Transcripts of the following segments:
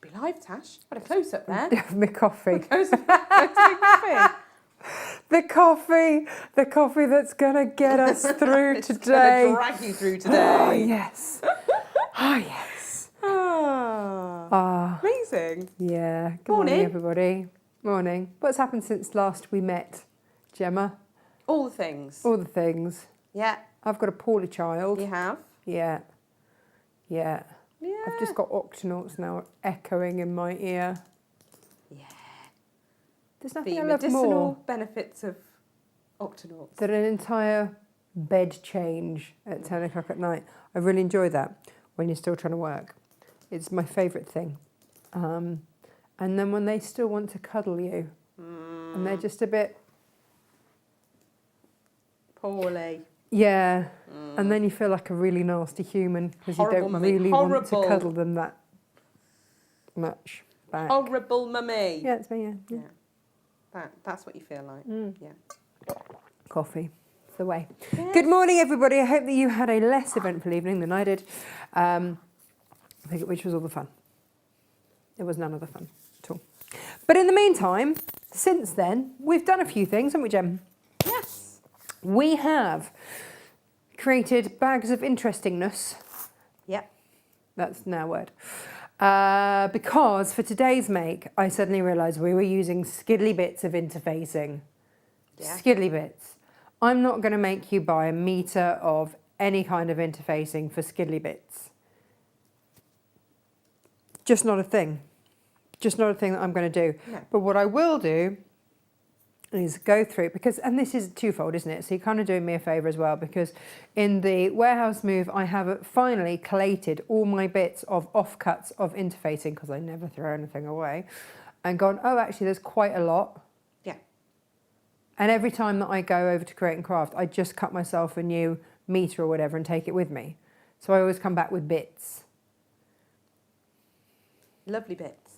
be live, Tash. Got a close-up there. My coffee. Close-up. Coffee. The coffee that's going to get us through It's today. going to drag you through today. Oh, yes. Oh, yes. Amazing. Yeah. Good morning, everybody. Morning. What's happened since last we met, Gemma? All the things. All the things. Yeah. I've got a poorly child. You have? Yeah. I've just got octonauts now echoing in my ear. Yeah. There's nothing The I love medicinal more benefits of octonauts. than an entire bed change at 10 o'clock at night. I really enjoy that when you're still trying to work. It's my favourite thing. And then when they still want to cuddle you and they're just a bit... Poorly. Yeah. And then you feel like a really nasty human because you don't really want to cuddle them that much back. Horrible mummy. Yeah, it's me, yeah. That's what you feel like. Yeah. Coffee. It's the way. Yes. Good morning, everybody. I hope that you had a less eventful evening than I did, which was all the fun. It was none of the fun at all. But in the meantime, since then, we've done a few things, haven't we, Jem? Yes. We have created bags of interestingness. Yep. That's now a word. Because for today's make, I suddenly realised we were using skiddly bits of interfacing. Yeah. Skiddly bits. I'm not going to make you buy a metre of any kind of interfacing for skiddly bits. Just not a thing. Just not a thing that I'm going to do. No. But what I will do is go through, because, and this is twofold, isn't it? So you're kind of doing me a favour as well, because in the warehouse move, I have finally collated all my bits of offcuts of interfacing, because I never throw anything away, and gone, oh, actually, there's quite a lot. Yeah. And every time that I go over to Create and Craft, I just cut myself a new metre or whatever and take it with me. So I always come back with bits. Lovely bits.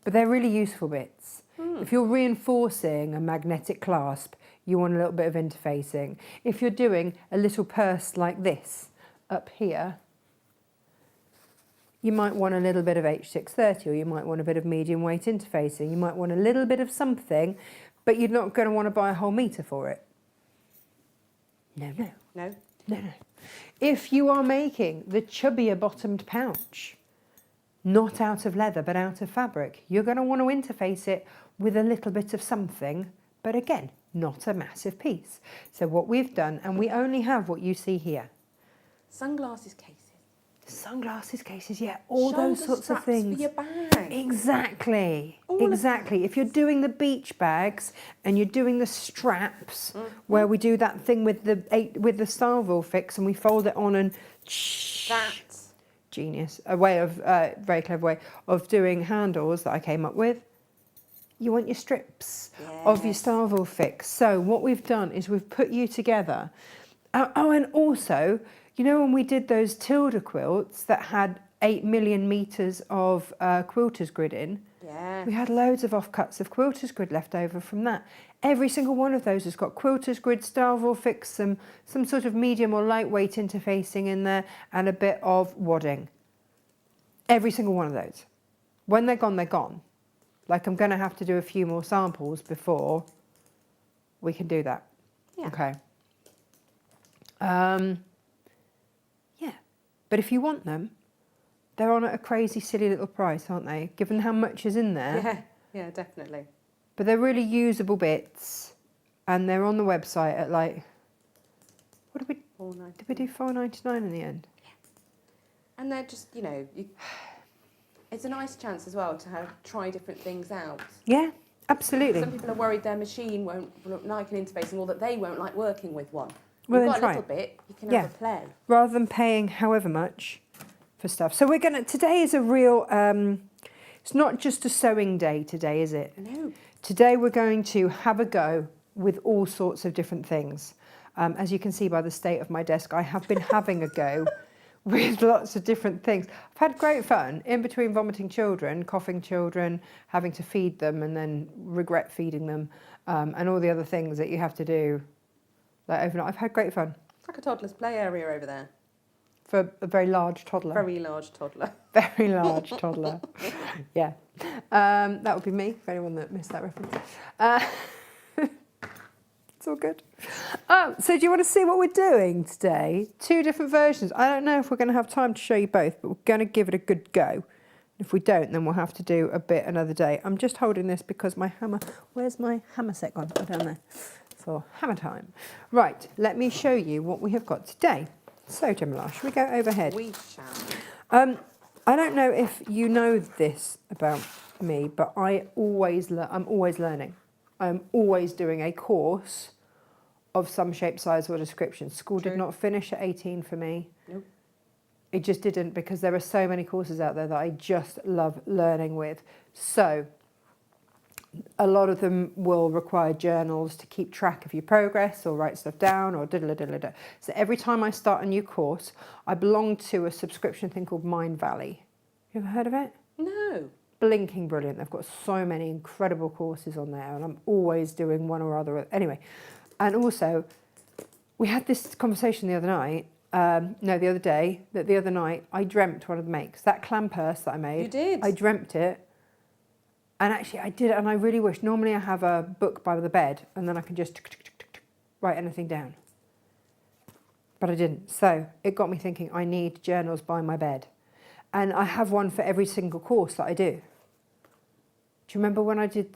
But they're really useful bits. If you're reinforcing a magnetic clasp, you want a little bit of interfacing. If you're doing a little purse like this up here, you might want a little bit of H630, or you might want a bit of medium weight interfacing. You might want a little bit of something, but you're not going to want to buy a whole metre for it. No. If you are making the chubbier bottomed pouch, not out of leather but out of fabric, you're going to want to interface it with a little bit of something, but again, not a massive piece. So what we've done, and we only have what you see here. Sunglasses cases. Sunglasses cases, yeah, all Shoulder those sorts of straps things. for your bag. Exactly. All Exactly. If you're doing the beach bags and you're doing the straps, where we do that thing with the Starville fix and we fold it on and That's genius. A way of very clever way of doing handles that I came up with. You want your strips of your Starville fix. So what we've done is we've put you together. And also, you know, when we did those Tilda quilts that had 8 million metres of quilter's grid in, we had loads of offcuts of quilter's grid left over from that. Every single one of those has got quilter's grid, Starville fix, some sort of medium or lightweight interfacing in there, and a bit of wadding. Every single one of those. When they're gone, they're gone. Like, I'm going to have to do a few more samples before we can do that. Yeah. Okay. Yeah. But if you want them, they're on at a crazy, silly little price, aren't they? Given how much is in there. Yeah, definitely. But they're really usable bits, and they're on the website at like, what did we $4.99. did we do $4.99 in the end? Yeah. And they're just, you know, it's a nice chance as well to try different things out. Yeah, absolutely. Some people are worried their machine won't like an interfacing, or that they won't like working with one. Well, You've then got try a little it. bit, you can have a play. Rather than paying however much for stuff. So today is a real, it's not just a sewing day today, is it? No. Today we're going to have a go with all sorts of different things. As you can see by the state of my desk, I have been having a go with lots of different things. I've had great fun in between vomiting children, coughing children, having to feed them and then regret feeding them, and all the other things that you have to do like overnight. I've had great fun. It's like a toddler's play area over there. for a very large toddler. Very large toddler. Very large toddler. Yeah. That would be me, for anyone that missed that reference. It's all good. So do you want to see what we're doing today? 2 different versions. I don't know if we're going to have time to show you both, but we're going to give it a good go. If we don't, then we'll have to do a bit another day. I'm just holding this because my hammer... Where's my hammer set gone? Oh, down there. For hammer time. Right, let me show you what we have got today. So, Gemma, should we go overhead? We shall. I don't know if you know this about me, but I'm always learning. I'm always doing a course of some shape, size or description. School True. did not finish at 18 for me. Nope. It just didn't, because there are so many courses out there that I just love learning with. So a lot of them will require journals to keep track of your progress or write stuff down or diddle-a-diddle-a-da. So every time I start a new course, I belong to a subscription thing called Mind Valley. You ever heard of it? No. Blinking brilliant. They've got so many incredible courses on there, and I'm always doing one or other. Anyway, and also, we had this conversation the other night, the other day, that the other night I dreamt one of the makes. That clam purse that I made. You did? I dreamt it. And actually I did it, and I really wish. Normally I have a book by the bed, and then I can just write anything down. But I didn't. So it got me thinking, I need journals by my bed. And I have one for every single course that I do. Do you remember when I did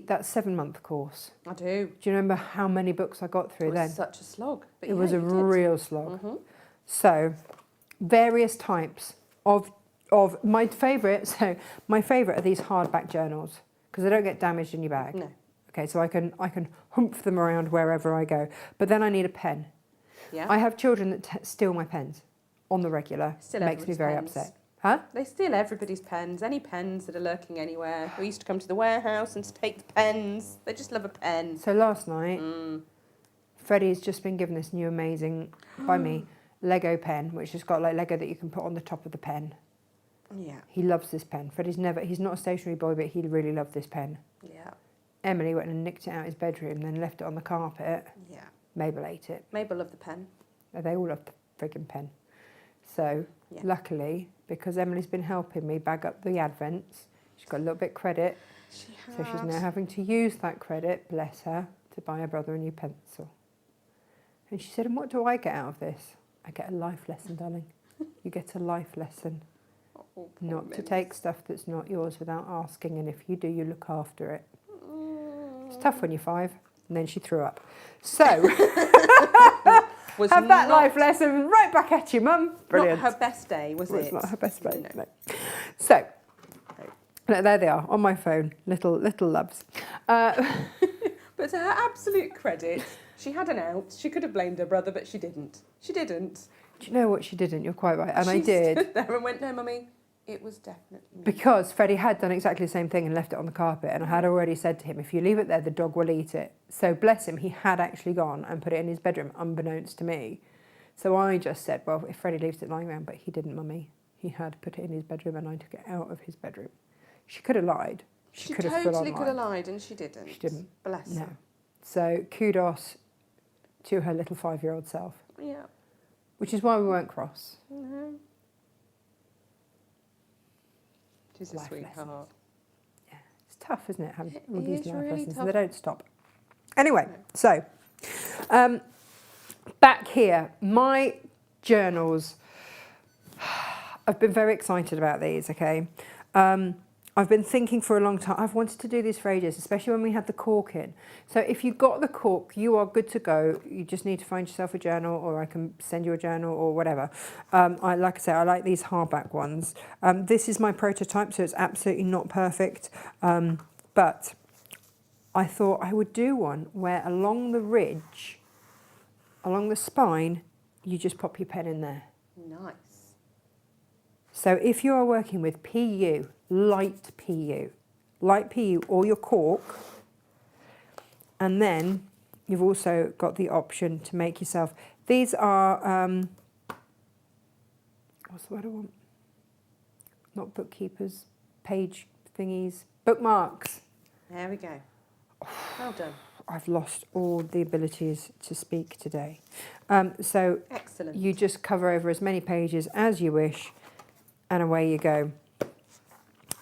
that 7-month course? I do. Do you remember how many books I got through It then? was such a slog. But It was a you did. real slog. Mhm. So, various types of my favourite. So my favourite are these hardback journals because they don't get damaged in your bag. No. Okay, so I can humph them around wherever I go. But then I need a pen. Yeah. I have children that steal my pens on the regular. Still Makes me everybody's very pens. upset. Huh? They steal everybody's pens, any pens that are lurking anywhere. We used to come to the warehouse and take the pens. They just love a pen. So last night, Mm. Freddie's just been given this new amazing, by me, Lego pen, which has got like Lego that you can put on the top of the pen. Yeah. He loves this pen. Freddie's he's not a stationary boy, but he really loved this pen. Yeah. Emily went and nicked it out of his bedroom, then left it on the carpet. Yeah. Mabel ate it. Mabel loved the pen. They all love the frigging pen. So, Yeah. luckily, because Emily's been helping me bag up the advents, she's got a little bit credit. She had. So she's now having to use that credit, bless her, to buy her brother a new pencil. And she said, and what do I get out of this? I get a life lesson, darling. You get a life lesson. Oh, poor Not to Mims. take stuff that's not yours without asking, and if you do, you look after it. Mm. It's tough when you're 5. And then she threw up. So, Was have that not- life lesson right back at you, Mum. Brilliant. Not her best day, was Well, it? it's not her best day. No. No. So, there they are on my phone, little loves. But to her absolute credit, she had an out. She could have blamed her brother, but she didn't. She didn't. Do you know what she didn't? You're quite right, and she I did. stood there and went, no, Mummy, it was definitely me. Because Freddie had done exactly the same thing and left it on the carpet, and I had already said to him, if you leave it there, the dog will eat it. So bless him, he had actually gone and put it in his bedroom, unbeknownst to me. So I just said, well, if Freddie leaves it lying around, but he didn't, Mummy. He had put it in his bedroom and I took it out of his bedroom. She could have lied. She could have full totally on could have lied. lied, and she didn't. She didn't. Bless No. her. So kudos to her little 5-year-old self, Yeah. which is why we weren't cross. Mm-hmm. She's a Life sweetheart. lessons. It's tough, isn't it, having It all these is life really lessons, tough. and they don't stop. Anyway, No. so back here, my journals. I've been very excited about these, okay? I've been thinking for a long time. I've wanted to do this for ages, especially when we had the cork in. So if you got the cork, you are good to go. You just need to find yourself a journal, or I can send you a journal or whatever. Like I say, I like these hardback ones. This is my prototype, so it's absolutely not perfect. But I thought I would do one where along the ridge, along the spine, you just pop your pen in there. Nice. So if you are working with PU, light PU or your cork, and then you've also got the option to make yourself, these are, what's the word I want? Not bookkeepers, page thingies, bookmarks. There we go. Well done. I've lost all the abilities to speak today. So Excellent. you just cover over as many pages as you wish, and away you go.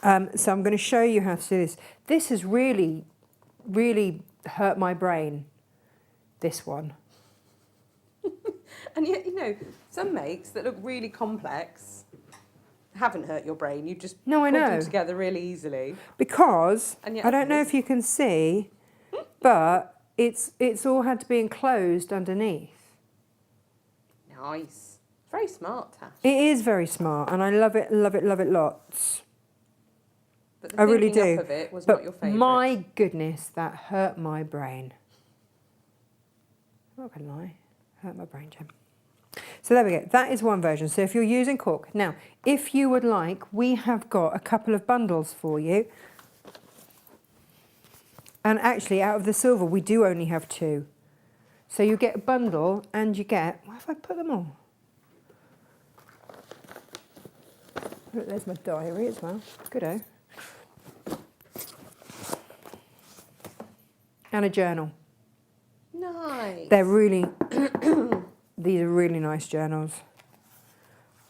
So I'm going to show you how to do this. This has really, really hurt my brain, this one. And yet, you know, some makes that look really complex haven't hurt your brain. You just No, I put know. them together really easily. Because, And yet I don't know others- if you can see, but it's all had to be enclosed underneath. Nice. Very smart, Tash. It is very smart, and I love it, love it, love it lots. But the I really thinking do. up of it was But not your favourite. my goodness, that hurt my brain. I'm not going to lie, hurt my brain, Jim. So there we go, that is one version. So if you're using cork, now if you would like, we have got a couple of bundles for you. And actually out of the silver, we do only have 2. So you get a bundle and you get, where have I put them all? Look, there's my diary as well, good-o. And a journal. Nice. They're really, these are really nice journals.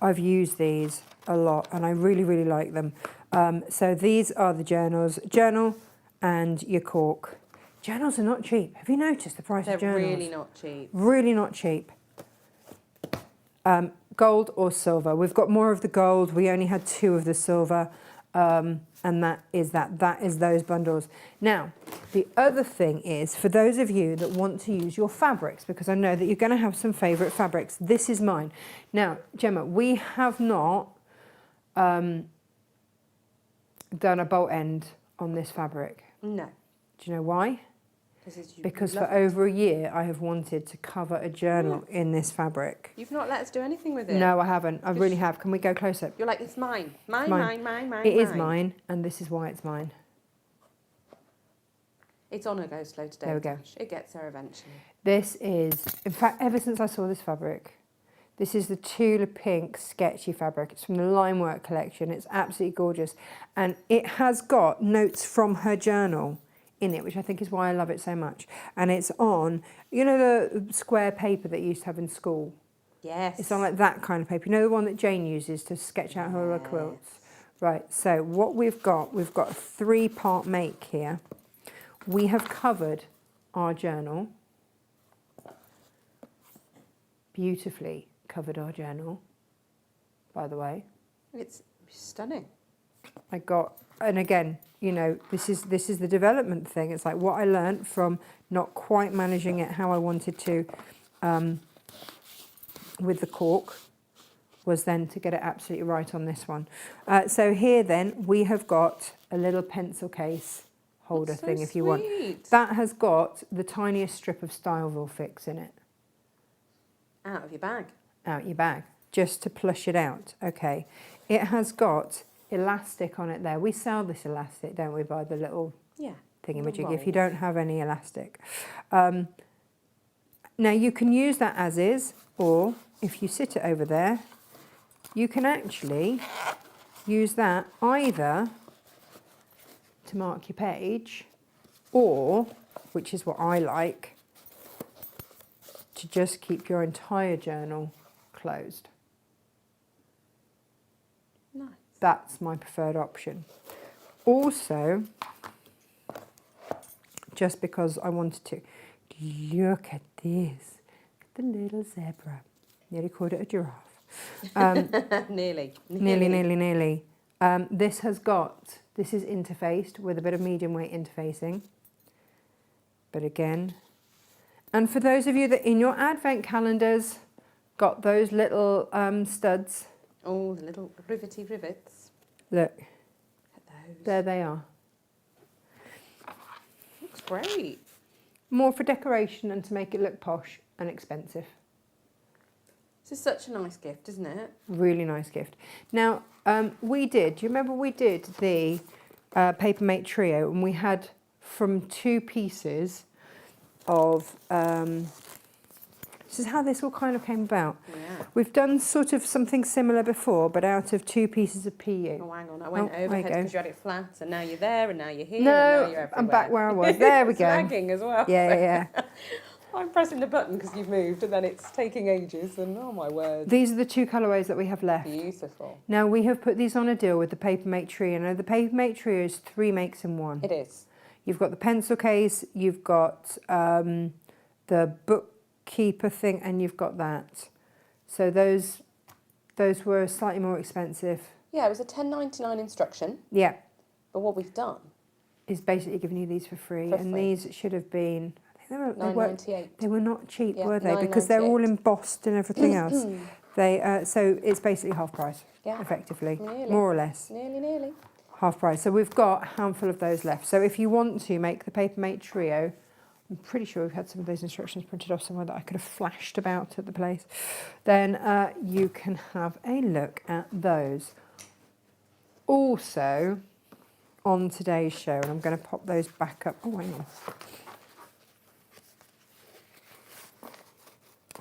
I've used these a lot and I really, really like them. So these are the journals, journal and your cork. Journals are not cheap. Have you noticed the price They're of journals? really not cheap. Really not cheap. Gold or silver. We've got more of the gold. We only had 2 of the silver. And that is those bundles. Now, the other thing is, for those of you that want to use your fabrics, because I know that you're going to have some favourite fabrics, this is mine. Now, Gemma, we have not done a bolt end on this fabric. No. Do you know why? You Because for love it. over a year, I have wanted to cover a journal in this fabric. You've not let us do anything with it. No, I haven't. I really have. Can we go closer? You're like, it's mine. Mine, Mine. mine. It is mine, and this is why it's mine. It's on a go slow today. There we go. Tash. It gets there eventually. This is, in fact, ever since I saw this fabric, this is the Tula Pink Sketchy fabric. It's from the Limework collection. It's absolutely gorgeous. And it has got notes from her journal in it, which I think is why I love it so much. And it's on, you know, the square paper that you used to have in school? Yes. It's on like that kind of paper. You know, the one that Jane uses to sketch out her quilts? Right, so what we've got a 3-part make here. We have covered our journal. Beautifully covered our journal, by the way. It's stunning. I got, and again, you know, this is the development thing. It's like what I learnt from not quite managing it how I wanted to with the cork was then to get it absolutely right on this one. So here then we have got a little pencil case holder That's so thing if you want. sweet. That has got the tiniest strip of Styleville fix in it. Out of your bag. Out your bag, just to plush it out. Okay, it has got elastic on it there. We sell this elastic, don't we, by the little Yeah. thingamajig if you rolls. don't have any elastic. Now you can use that as is, or if you sit it over there, you can actually use that either to mark your page, or, which is what I like, to just keep your entire journal closed. Nice. That's my preferred option. Also, just because I wanted to, look at this, the little zebra. Nearly called it a giraffe. Nearly. Nearly. This is interfaced with a bit of medium weight interfacing. But again, and for those of you that in your advent calendars got those little studs. Oh, the little rivety rivets. Look, Look at those. there they are. Looks great. More for decoration and to make it look posh and expensive. This is such a nice gift, isn't it? Really nice gift. Now, do you remember we did the Papermate Trio, and we had from 2 pieces of This is how this all kind of came about. Yeah. We've done sort of something similar before, but out of 2 pieces of PU. Oh, hang on. I went there you overhead go. because you had it flat, and now you're there, and now you're here, No, and now you're everywhere. I'm back where I was. There we It's go. lagging as well. Yeah. I'm pressing the button because you've moved, and then it's taking ages, and oh my word. These are the 2 colourways that we have left. Beautiful. Now, we have put these on a deal with the Papermate Trio. Now, the Papermate Trio is 3 makes in 1. It is. You've got the pencil case, you've got the bookkeeper thing, and you've got that. So those were slightly more expensive. Yeah, it was a $10.99 instruction, Yeah, but what we've done, is basically giving you these for free. For And free. these should have been, I think $9.98. they were not cheap, Yeah, were they? Because they're all $9.98. embossed and everything else. So it's basically half price, Yeah. effectively, Nearly. more or less. Nearly. Half price. So we've got a handful of those left. So if you want to make the Papermate Trio, I'm pretty sure we've had some of those instructions printed off somewhere that I could have flashed about at the place, then you can have a look at those. Also, on today's show, and I'm going to pop those back up. Oh, hang on.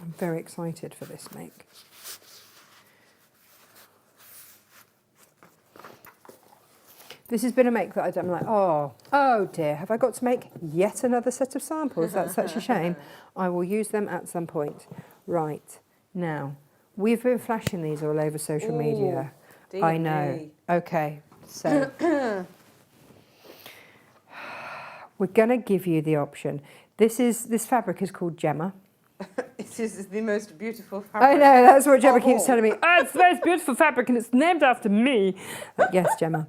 I'm very excited for this make. This has been a make that I've done. I'm like, oh dear, have I got to make yet another set of samples? That's such a shame. I will use them at some point. Right, now, we've been flashing these all over social media. Dear I know. me. Okay, so we're going to give you the option. This fabric is called Gemma. This is the most beautiful fabric. I know, that's what Gemma of keeps all. telling me. Oh, it's the most beautiful fabric and it's named after me. Yes, Gemma.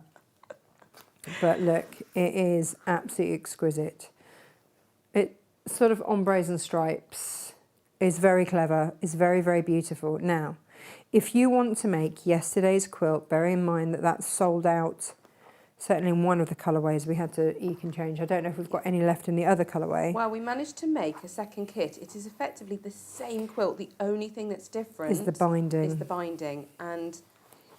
But look, it is absolutely exquisite. It sort of ombres and stripes is very clever, is very, very beautiful. Now, if you want to make yesterday's quilt, bear in mind that that's sold out, certainly in one of the colourways. We had to eke and change. I don't know if we've got any left in the other colourway. Well, we managed to make a second kit. It is effectively the same quilt. The only thing that's different Is the binding. Is the binding. And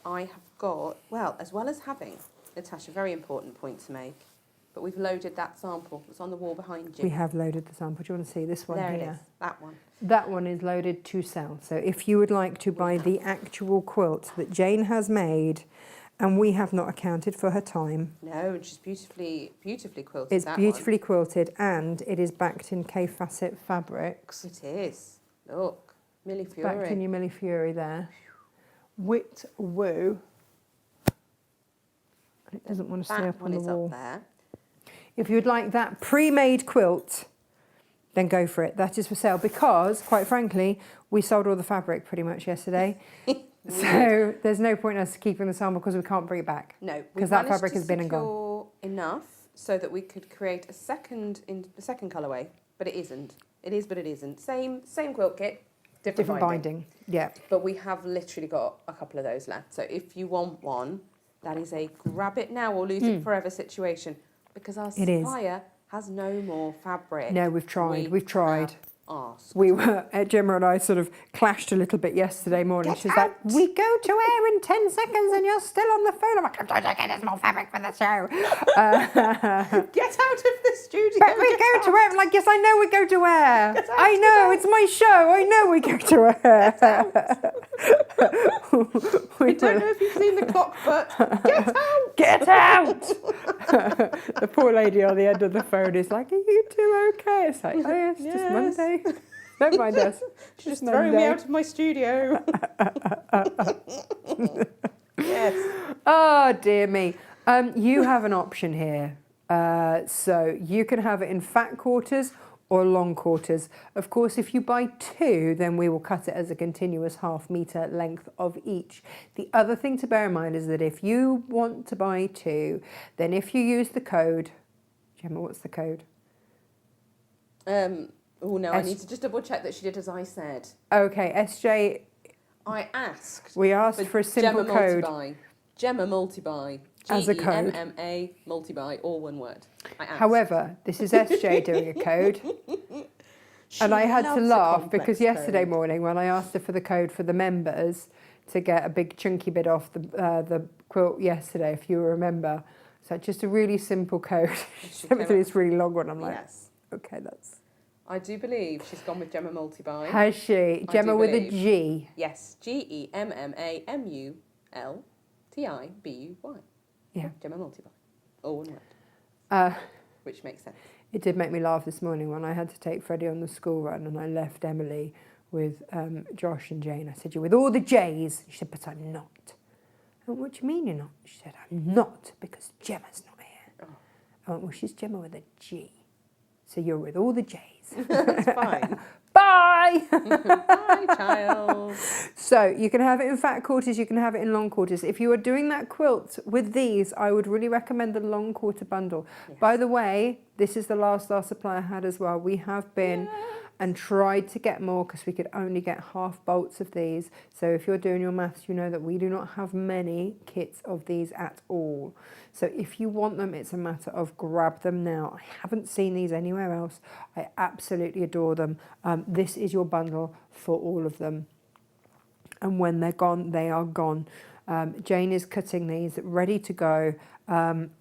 I have got, well, as well as having, Natasha, very important point to make, but we've loaded that sample. It's on the wall behind you. We have loaded the sample. Do you want to see this one there here? it is, that one. That one is loaded to sell. So if you would like to buy the actual quilt that Jane has made, and we have not accounted for her time. No, and she's beautifully quilted. It's that beautifully quilted and it is backed in K-Facet fabrics. One. It is. Look, Millie Fury. Backed in your Millie Fury there. Wit Woo. It doesn't want to stay That up on one the is wall. up there. If you'd like that pre-made quilt, then go for it. That is for sale because, quite frankly, we sold all the fabric pretty much yesterday. So there's no point in us keeping the sample because we can't bring it back. No, because that fabric has been and gone. Enough so that we could create a second colourway, but it isn't. It is, but it isn't. Same quilt kit, different binding. Yeah. But we have literally got a couple of those left. So if you want one, that is a grab it now or lose it forever situation because our supplier has no more fabric. No, we've tried. We've tried. Asked. We were, Gemma and I sort of clashed a little bit yesterday morning. Get She's out. like, we go to air in 10 seconds and you're still on the phone. I'm like, I'm trying to get us more fabric for the show. Get out of the studio. But we go to air. I'm like, yes, I know we go to air. I know, it's my show. I know we go to air. I don't know if you've seen the clock, but get out. Get out! The poor lady on the end of the phone is like, are you two okay? It's like, oh, yeah, it's just Monday. Don't mind us. Just throwing me out of my studio. Yes. Oh, dear me. You have an option here. So you can have it in fat quarters or long quarters. Of course, if you buy 2, then we will cut it as a continuous ½ metre length of each. The other thing to bear in mind is that if you want to buy 2, then if you use the code, Gemma, what's the code? Oh no, I need to just double check that she did as I said. Okay, SJ. I asked. We asked for a simple Gemma code. Multi-buy. Gemma Multi-buy. As a code. GEMMA Multi-buy, all one word. I asked. However, this is SJ doing a code. And I had to loves a laugh complex because yesterday code. morning when I asked her for the code for the members to get a big chunky bit off the quilt yesterday, if you remember, so just a really simple code. She sent me through this really long one. I'm like, Yes. okay, that's I do believe she's gone with Gemma Multibuy. Has she? Gemma with a G. Yes, GEMMAMULTIBUY. Yeah. Gemma Multibuy. All one word. Which makes sense. It did make me laugh this morning when I had to take Freddie on the school run and I left Emily with Josh and Jane. I said, "You're with all the J's." She said, "But I'm not." I went, "What do you mean you're not?" She said, "I'm not because Gemma's not here." Oh. I went, "Well, she's Gemma with a G. So you're with all the J's." That's fine. Bye! Bye, child. So you can have it in fat quarters, you can have it in long quarters. If you are doing that quilt with these, I would really recommend the long quarter bundle. Yes. By the way, this is the last our supplier had as well. We have been and tried to get more because we could only get half bolts of these. So if you're doing your maths, you know that we do not have many kits of these at all. So if you want them, it's a matter of grab them now. I haven't seen these anywhere else. I absolutely adore them. This is your bundle for all of them. And when they're gone, they are gone. Jane is cutting these, ready to go.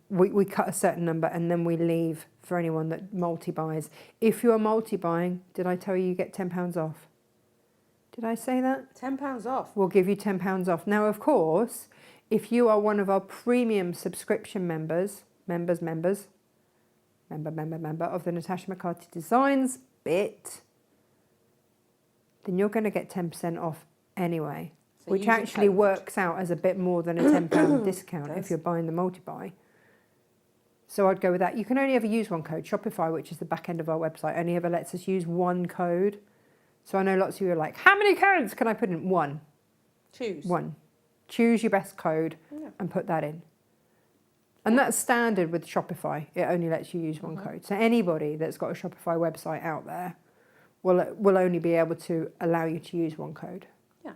We cut a certain number and then we leave for anyone that multi-buys. If you are multi-buying, did I tell you you get £10 off? Did I say that? £10 off. We'll give you £10 off. Now, of course, if you are one of our premium subscription members of the Natasha Makes Designs bit, then you're going to get 10% off anyway, so which actually works out as a bit more than a £10 discount if you're buying the multi-buy. So I'd go with that. You can only ever use one code. Shopify, which is the back end of our website, only ever lets us use one code. So I know lots of you are like, how many codes can I put in? One. Choose. One. Choose your best code and put that in. And that's standard with Shopify. It only lets you use one code. So anybody that's got a Shopify website out there will only be able to allow you to use one code. Yeah.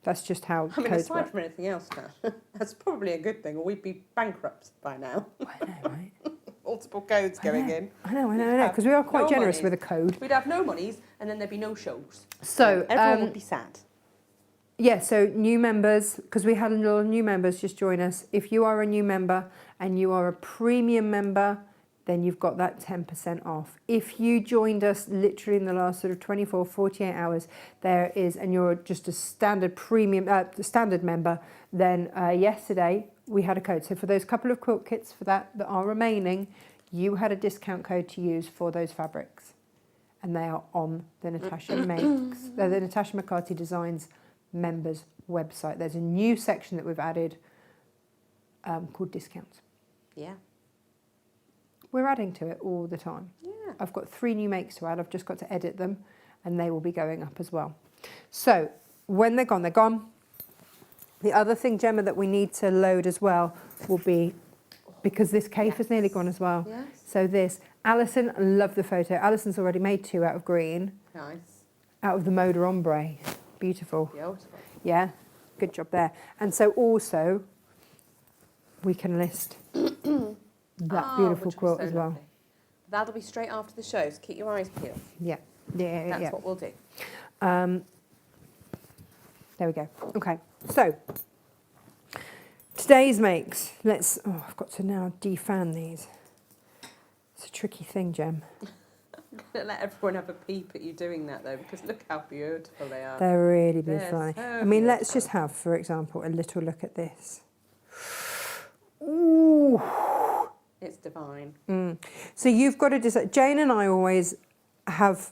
That's just how codes work. Aside from anything else now, that's probably a good thing, or we'd be bankrupt by now. I know, right? Multiple codes going in. I know, because we are quite generous with a code. We'd have no monies, and then there'd be no shows. So everyone would be sad. Yeah, so new members, because we had a lot of new members just join us. If you are a new member and you are a premium member, then you've got that 10% off. If you joined us literally in the last sort of 24, 48 hours, there is, and you're just a standard premium, standard member, then yesterday we had a code. So for those couple of quilt kits that are remaining, you had a discount code to use for those fabrics. And they are on the Natasha Makes, the Natasha Makes Designs members website. There's a new section that we've added called discounts. Yeah. We're adding to it all the time. Yeah. I've got 3 new makes to add. I've just got to edit them and they will be going up as well. So when they're gone, they're gone. The other thing, Gemma, that we need to load as well will be, because this cave is nearly gone as well. Yes. So this, Alison, love the photo. Alison's already made 2 out of green. Nice. Out of the Moda Ombre. Beautiful. Beautiful. Yeah, good job there. And so also, we can list that beautiful quilt as well. Lovely. That'll be straight after the show, so keep your eyes peeled. Yeah. That's what we'll do. There we go. Okay, so today's makes. I've got to now defan these. It's a tricky thing, Gem. I'm going to let everyone have a peep at you doing that, though, because look how beautiful they are. They're really beautiful. So I mean, let's just have, for example, a little look at this. Ooh. It's divine. So you've got to decide. Jane and I always have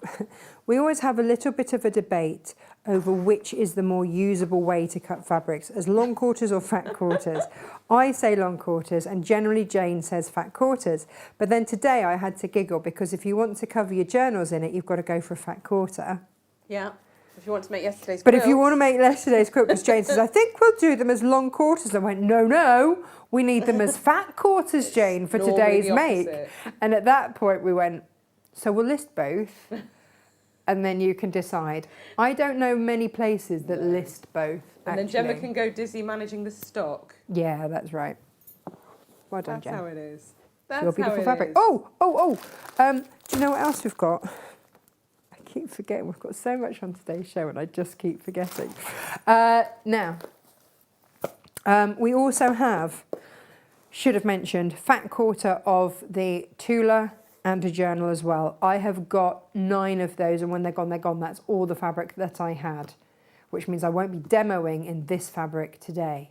a little bit of a debate over which is the more usable way to cut fabrics, as long quarters or fat quarters. I say long quarters, and generally Jane says fat quarters. But then today I had to giggle because if you want to cover your journals in it, you've got to go for a fat quarter. Yeah. If you want to make yesterday's But if you want to make yesterday's quilt, because Jane says, I think we'll do them as long quarters. I went, no, we need them as fat quarters, Jane, for today's make. And at that point we went, so we'll list both and then you can decide. I don't know many places that list both. And then Gemma can go dizzy managing the stock. Yeah, that's right. Well done, Gemma. That's how it is. That's your beautiful how it fabric. is. Oh. Do you know what else we've got? I keep forgetting. We've got so much on today's show and I just keep forgetting. Now, we also have, should have mentioned, fat quarter of the Tula and a journal as well. I have got 9 of those, and when they're gone, they're gone. That's all the fabric that I had, which means I won't be demoing in this fabric today.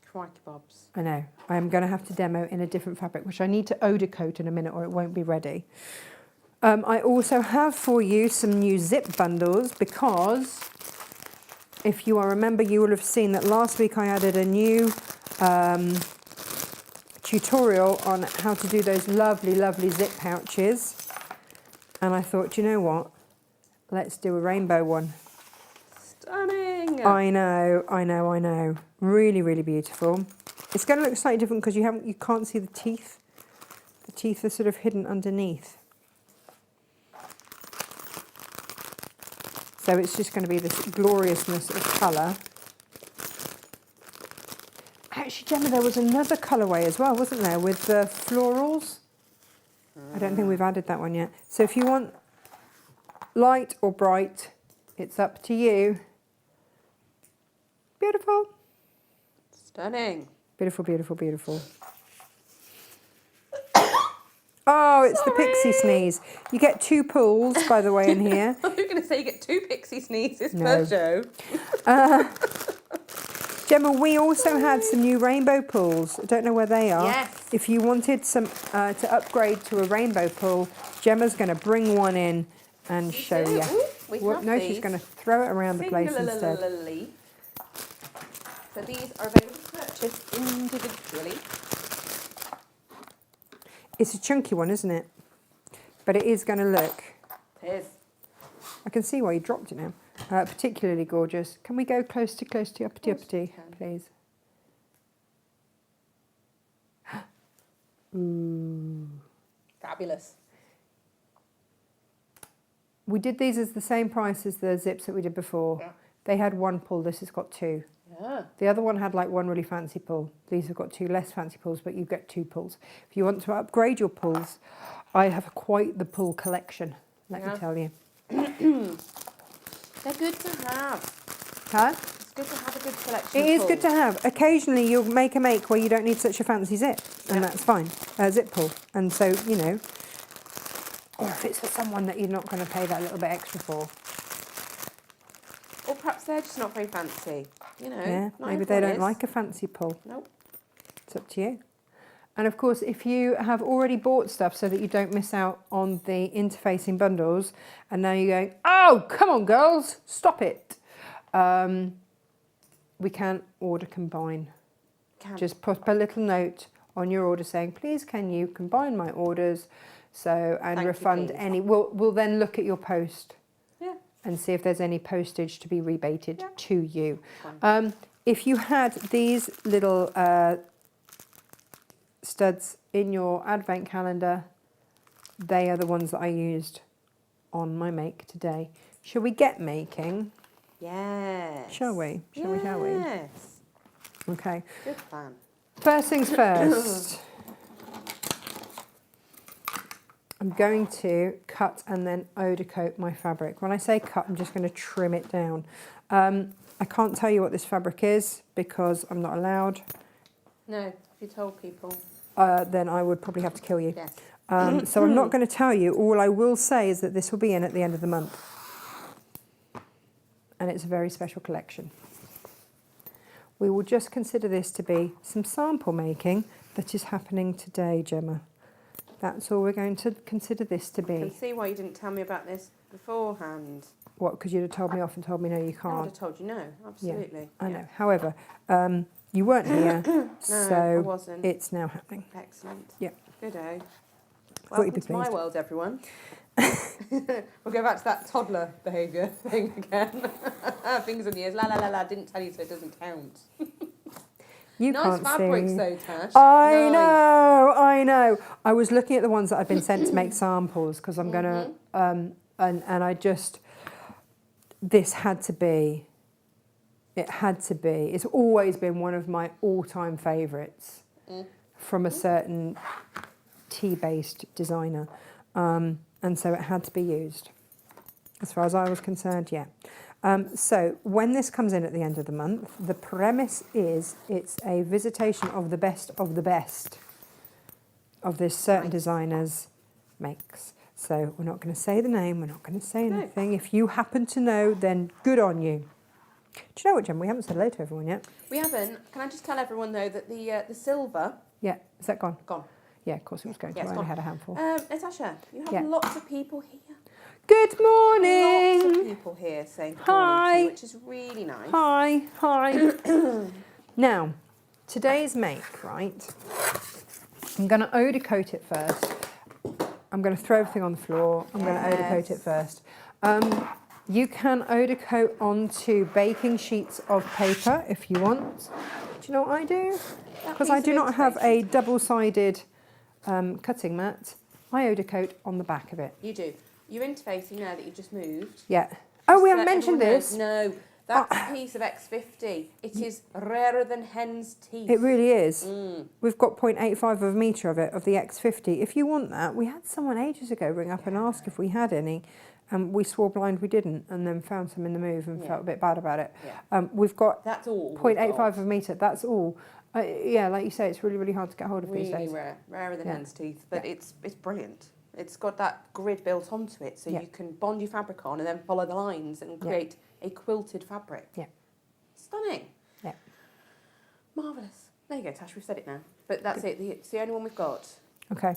Crikey bobs. I know. I'm going to have to demo in a different fabric, which I need to odor coat in a minute or it won't be ready. I also have for you some new zip bundles because if you remember, you will have seen that last week I added a new tutorial on how to do those lovely, lovely zip pouches. And I thought, you know what? Let's do a rainbow one. Stunning. I know, I know, I know. Really, really beautiful. It's going to look slightly different because you can't see the teeth. The teeth are sort of hidden underneath. So it's just going to be this gloriousness of colour. Actually, Gemma, there was another colourway as well, wasn't there, with the florals? I don't think we've added that one yet. So if you want light or bright, it's up to you. Beautiful. Stunning. Beautiful, beautiful, beautiful. Oh, it's the pixie sneeze. You get 2 pulls, by the way, in here. I was going to say you get 2 pixie sneezes per show. Gemma, we also had some new rainbow pulls. I don't know where they are. Yes. If you wanted some to upgrade to a rainbow pull, Gemma's going to bring one in and show you. No, she's going to throw it around the place instead. So these are available to purchase individually. It's a chunky one, isn't it? But it is going to look. It is. I can see why you dropped it now. Particularly gorgeous. Can we go close to uppity, please? Ooh. Fabulous. We did these as the same price as the zips that we did before. Yeah. They had 1 pull, this has got 2. Yeah. The other one had like 1 really fancy pull. These have got 2 less fancy pulls, but you get 2 pulls. If you want to upgrade your pulls, I have quite the pull collection, let me tell you. They're good to have. Huh? It's good to have a good selection. It is good to have. Occasionally you'll make a make where you don't need such a fancy zip, and that's fine. Zip pull. And so, you know, or if it's for someone that you're not going to pay that little bit extra for. Or perhaps they're just not very fancy. You know, Yeah, maybe they don't like a fancy pull. Nope. It's up to you. And of course, if you have already bought stuff so that you don't miss out on the interfacing bundles, and now you're going, oh, come on, girls, stop it. We can order combine. Just put a little note on your order saying, please, can you combine my orders? So, and Thank refund you, any. We'll then look at your post. Yeah. And see if there's any postage to be rebated to you. Fine. If you had these little studs in your advent calendar, they are the ones that I used on my make today. Shall we get making? Yes. Shall we? Shall we? Yes. Okay. Good plan. First things first. I'm going to cut and then odor coat my fabric. When I say cut, I'm just going to trim it down. I can't tell you what this fabric is because I'm not allowed. No, if you told people. Then I would probably have to kill you. Yes. So I'm not going to tell you. All I will say is that this will be in at the end of the month. And it's a very special collection. We will just consider this to be some sample making that is happening today, Gemma. That's all we're going to consider this to be. I can see why you didn't tell me about this beforehand. What, because you'd have told me off and told me no, you I would can't. have told you no, absolutely. Yeah, I know. However, you weren't here, No, I so wasn't. it's now happening. Excellent. Yeah. Good-o. Thought you'd Welcome be to my pleased. world, everyone. We'll go back to that toddler behaviour thing again. Fingers on the ears. La la la la. Didn't tell you, so it doesn't count. You Nice can't fabrics see. though, Tash. I Nice. know, I know. I was looking at the ones that I've been sent to make samples because I'm going to, and I just, this had to be, it had to be. It's always been one of my all-time favourites from a certain tea-based designer. And so it had to be used. As far as I was concerned, yeah. So when this comes in at the end of the month, the premise is it's a visitation of the best of this certain designer's Makes. So we're not going to say the name, we're not going to say anything. If you happen to know, then good on you. Do you know what, Jem? We haven't said hello to everyone yet. We haven't. Can I just tell everyone, though, that the silver... Yeah, is that gone? Gone. Yeah, of course it was going to. Yeah, I only had a handful. Natasha, you have lots of people here. Good morning. Lots of people here saying good morning to you, which is really nice. Hi. Now, today's make, right? I'm going to eau de coat it first. I'm going to throw everything on the floor. I'm going to eau de coat it first. You can eau de coat onto baking sheets of paper if you want. Do you know what I do? Because I do not have a double-sided cutting mat. I eau de coat on the back of it. You do. You're interfacing now that you've just moved. Yeah. Oh, we haven't mentioned this. No, that's a piece of X50. It is rarer than hen's teeth. It really is. We've got 0.85 of a metre of it, of the X50. If you want that, we had someone ages ago ring up and ask if we had any. And we swore blind we didn't, and then found some in the move and felt a bit bad about it. Yeah. We've got that's all 0.85 of a metre. That's all. Yeah, like you say, it's really, really hard to get hold of really these days. Rare, rarer than hen's teeth, but it's brilliant. It's got that grid built onto it, so you can bond your fabric on and then follow the lines and create a quilted fabric. Yeah. Stunning. Yeah. Marvellous. There you go, Tash, we've said it now. But that's it. It's the only one we've got. Okay.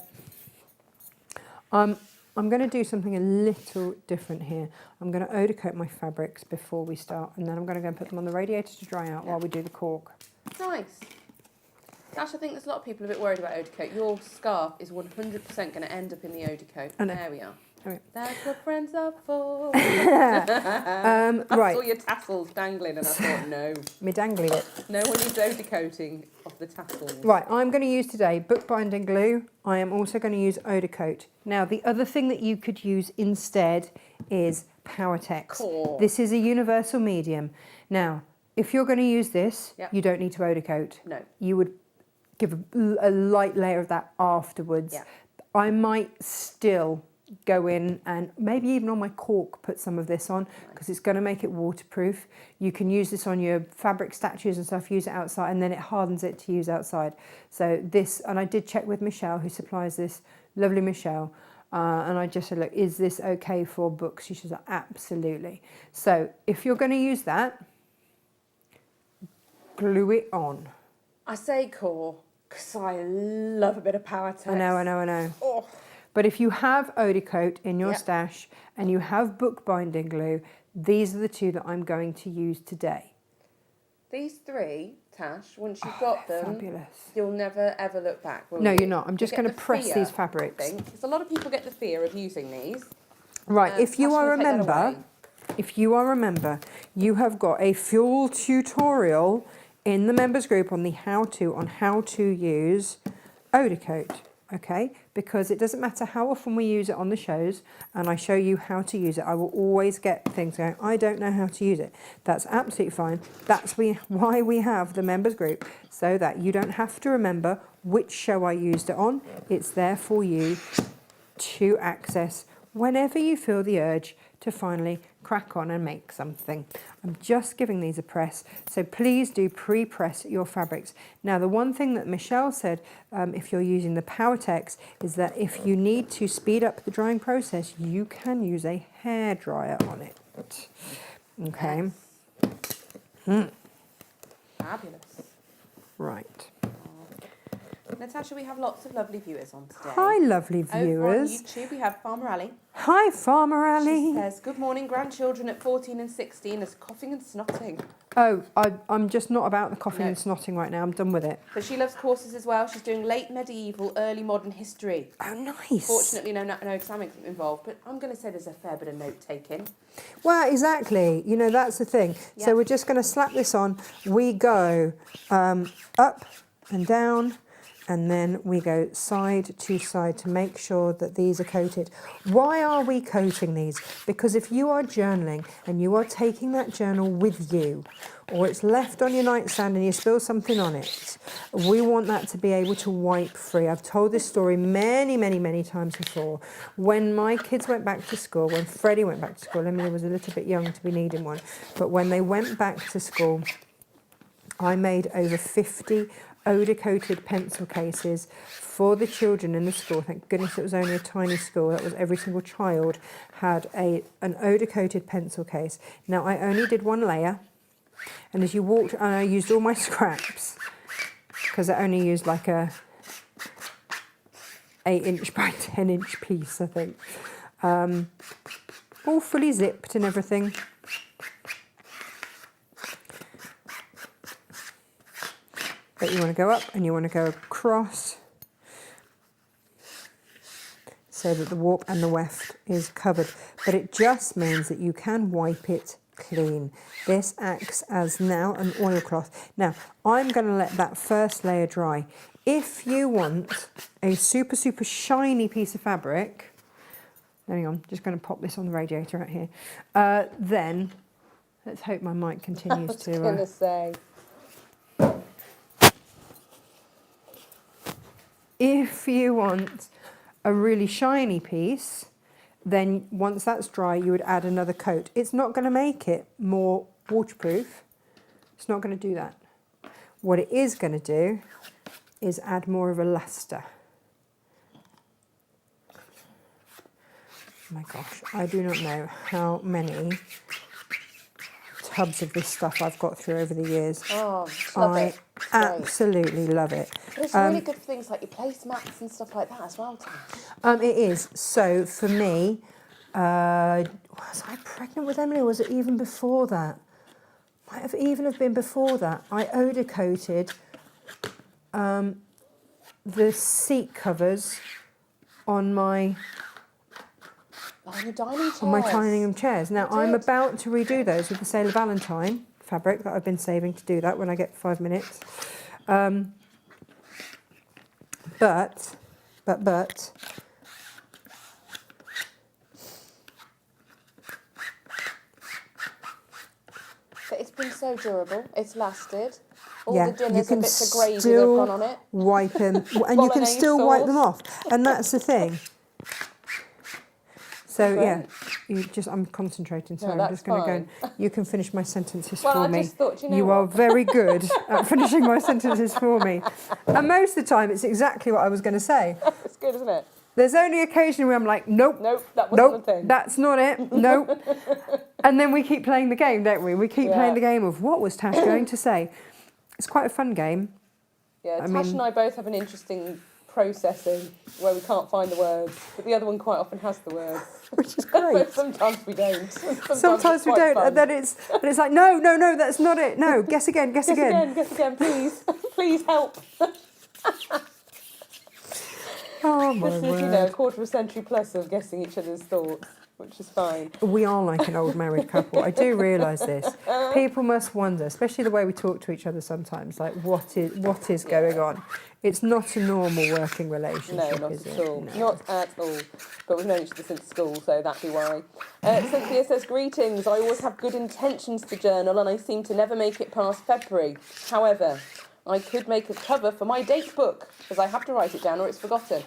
I'm going to do something a little different here. I'm going to eau de coat my fabrics before we start, and then I'm going to go and put them on the radiator to dry out while we do the cork. Nice. Tash, I think there's a lot of people a bit worried about eau de coat. Your scarf is 100% going to end up in the eau de coat. There we are. Okay. That's what friends are for. I saw your tassels dangling and I thought, no. Me dangling it. No one needs eau de coating of the tassels. Right, I'm going to use today bookbinding glue. I am also going to use eau de coat. Now, the other thing that you could use instead is Powertex. Cool. This is a universal medium. Now, if you're going to use this, you don't need to eau de coat. No. You would give a light layer of that afterwards. Yeah. I might still go in and maybe even on my cork put some of this on because it's going to make it waterproof. You can use this on your fabric statues and stuff, use it outside, and then it hardens it to use outside. So this, and I did check with Michelle who supplies this, lovely Michelle, and I just said, look, is this okay for books? She says, absolutely. So if you're going to use that, glue it on. I say core because I love a bit of Powertex. I know. Oh. But if you have eau de coat in your stash and you have bookbinding glue, these are the two that I'm going to use today. These three, Tash, once you've got them, fabulous. You'll never ever look back. No, you're not. I'm just going to press these fabrics. Because a lot of people get the fear of using these. Right, if you are a member, you have got a full tutorial in the members group on how to use eau de coat. Okay, because it doesn't matter how often we use it on the shows and I show you how to use it, I will always get things going, I don't know how to use it. That's absolutely fine. That's why we have the members group, so that you don't have to remember which show I used it on. It's there for you to access whenever you feel the urge to finally crack on and make something. I'm just giving these a press, so please do pre-press your fabrics. Now, the one thing that Michelle said, if you're using the Powertex, is that if you need to speed up the drying process, you can use a hairdryer on it. Okay. Fabulous. Right. Natasha, we have lots of lovely viewers on today. Hi, lovely viewers. Over on YouTube, we have Farmer Ali. Hi, Farmer Ali. She says, good morning, grandchildren at 14 and 16 is coughing and snotting. Oh, I'm just not about the coughing and snotting right now. I'm done with it. But she loves courses as well. She's doing late medieval, early modern history. Oh, nice. Fortunately, no examics involved, but I'm going to say there's a fair bit of note-taking. Well, exactly. You know, that's the thing. Yeah. So we're just going to slap this on. We go up and down, and then we go side to side to make sure that these are coated. Why are we coating these? Because if you are journaling and you are taking that journal with you, or it's left on your nightstand and you spill something on it, we want that to be able to wipe free. I've told this story many, many, many times before. When my kids went back to school, when Freddie went back to school, Emily was a little bit young to be needing one, but when they went back to school, I made over 50 eau de coated pencil cases for the children in the school. Thank goodness it was only a tiny school. That was every single child had an odour-coated pencil case. Now, I only did one layer, and as you walked, and I used all my scraps, because I only used like a 8-inch by 10-inch piece, I think. All fully zipped and everything. But you want to go up and you want to go across so that the warp and the weft is covered. But it just means that you can wipe it clean. This acts as now an oilcloth. Now, I'm going to let that first layer dry. If you want a super, super shiny piece of fabric, hang on, just going to pop this on the radiator out here, then let's hope my mic continues to... I was going to say... If you want a really shiny piece, then once that's dry, you would add another coat. It's not going to make it more waterproof. It's not going to do that. What it is going to do is add more of a luster. Oh my gosh, I do not know how many tubs of this stuff I've got through over the years. Oh, love it. Absolutely love it. But it's really good for things like your placemats and stuff like that as well, Tash. It is. So for me, was I pregnant with Emily or was it even before that? Might have even have been before that. I odour coated the seat covers on my the dining chairs. on my dining room chairs. Now I'm about to redo those with the Sailor Valentine fabric that I've been saving to do that when I get 5 minutes. But it's been so durable. It's lasted. All yeah, the dinners and bits of gravy that have still gone on it. wipe them, and you can still wipe them off. And that's the thing. So yeah, I'm concentrating. So I'm just going to go. And, you can finish my sentences for me. I just thought, you are very good at finishing my sentences for me. And most of the time, it's exactly what I was going to say. It's good, isn't it? There's only occasionally where I'm like, nope, that wasn't the thing. That's not it. Nope. And then we keep playing the game, don't we? We keep playing the game of what was Tash going to say. It's quite a fun game. Yeah, Tash and I both have an interesting processing where we can't find the words, but the other one quite often has the words. Which is great. Sometimes we don't. Sometimes we don't, fun. And then it's like, no, that's not it. No, guess again, guess again. Guess again, please. Please help. Oh my word. This is, a quarter of a century plus of guessing each other's thoughts, which is fine. We are like an old married couple. I do realise this. People must wonder, especially the way we talk to each other sometimes, like what is going on. It's not a normal working relationship, no, not is at it? all. No. Not at all. But we've known each other since school, so that'd be why. Cynthia says, greetings. I always have good intentions to journal and I seem to never make it past February. However, I could make a cover for my date book because I have to write it down or it's forgotten.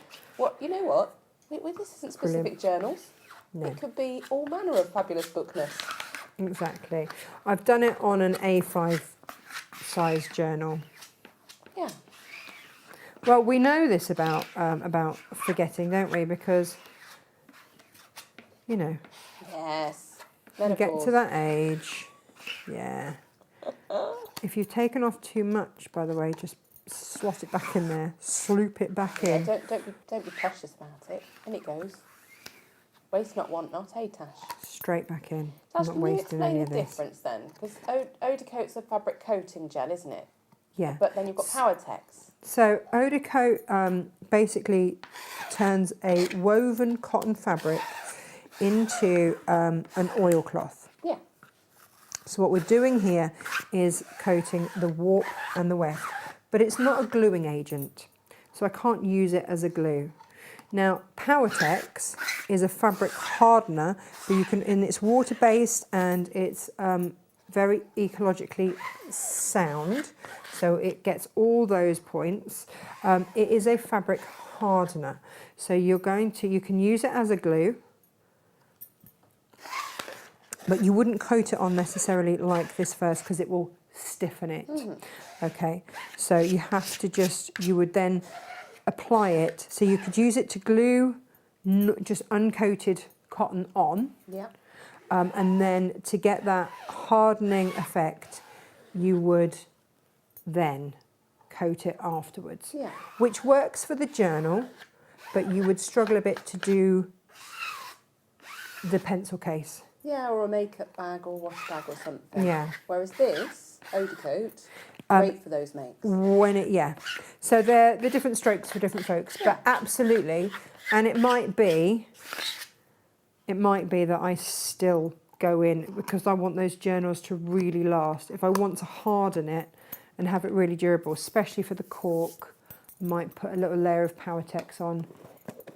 You know what? This isn't specific journals. No. It could be all manner of fabulous bookness. Exactly. I've done it on an A5 size journal. Yeah. Well, we know this about forgetting, don't we? Because, Yes. You get to that age, yeah. If you've taken off too much, by the way, just slot it back in there, sloop it back in. Don't be precious about it. In it goes. Waste not, want not, Tash? Straight back in. Tash, I'm not can wasting you any explain of the this. difference then? Because Oda Coat's a fabric coating gel, isn't it? Yeah. But then you've got Powertex. So Oda Coat basically turns a woven cotton fabric into an oilcloth. Yeah. So what we're doing here is coating the warp and the weft, but it's not a gluing agent, so I can't use it as a glue. Now, Powertex is a fabric hardener, but and it's water-based and it's very ecologically sound, so it gets all those points. It is a fabric hardener, so you can use it as a glue, but you wouldn't coat it on necessarily like this first because it will stiffen it. Okay, so you have to you would then apply it. So you could use it to glue just uncoated cotton on. Yeah. And then to get that hardening effect, you would then coat it afterwards. Yeah. Which works for the journal, but you would struggle a bit to do the pencil case. Yeah, or a makeup bag or wash bag or something. Yeah. Whereas this, eau de coat, great for those makes. So they're different strokes for different folks, but absolutely. And it might be that I still go in because I want those journals to really last. If I want to harden it and have it really durable, especially for the cork, I might put a little layer of Powertex on.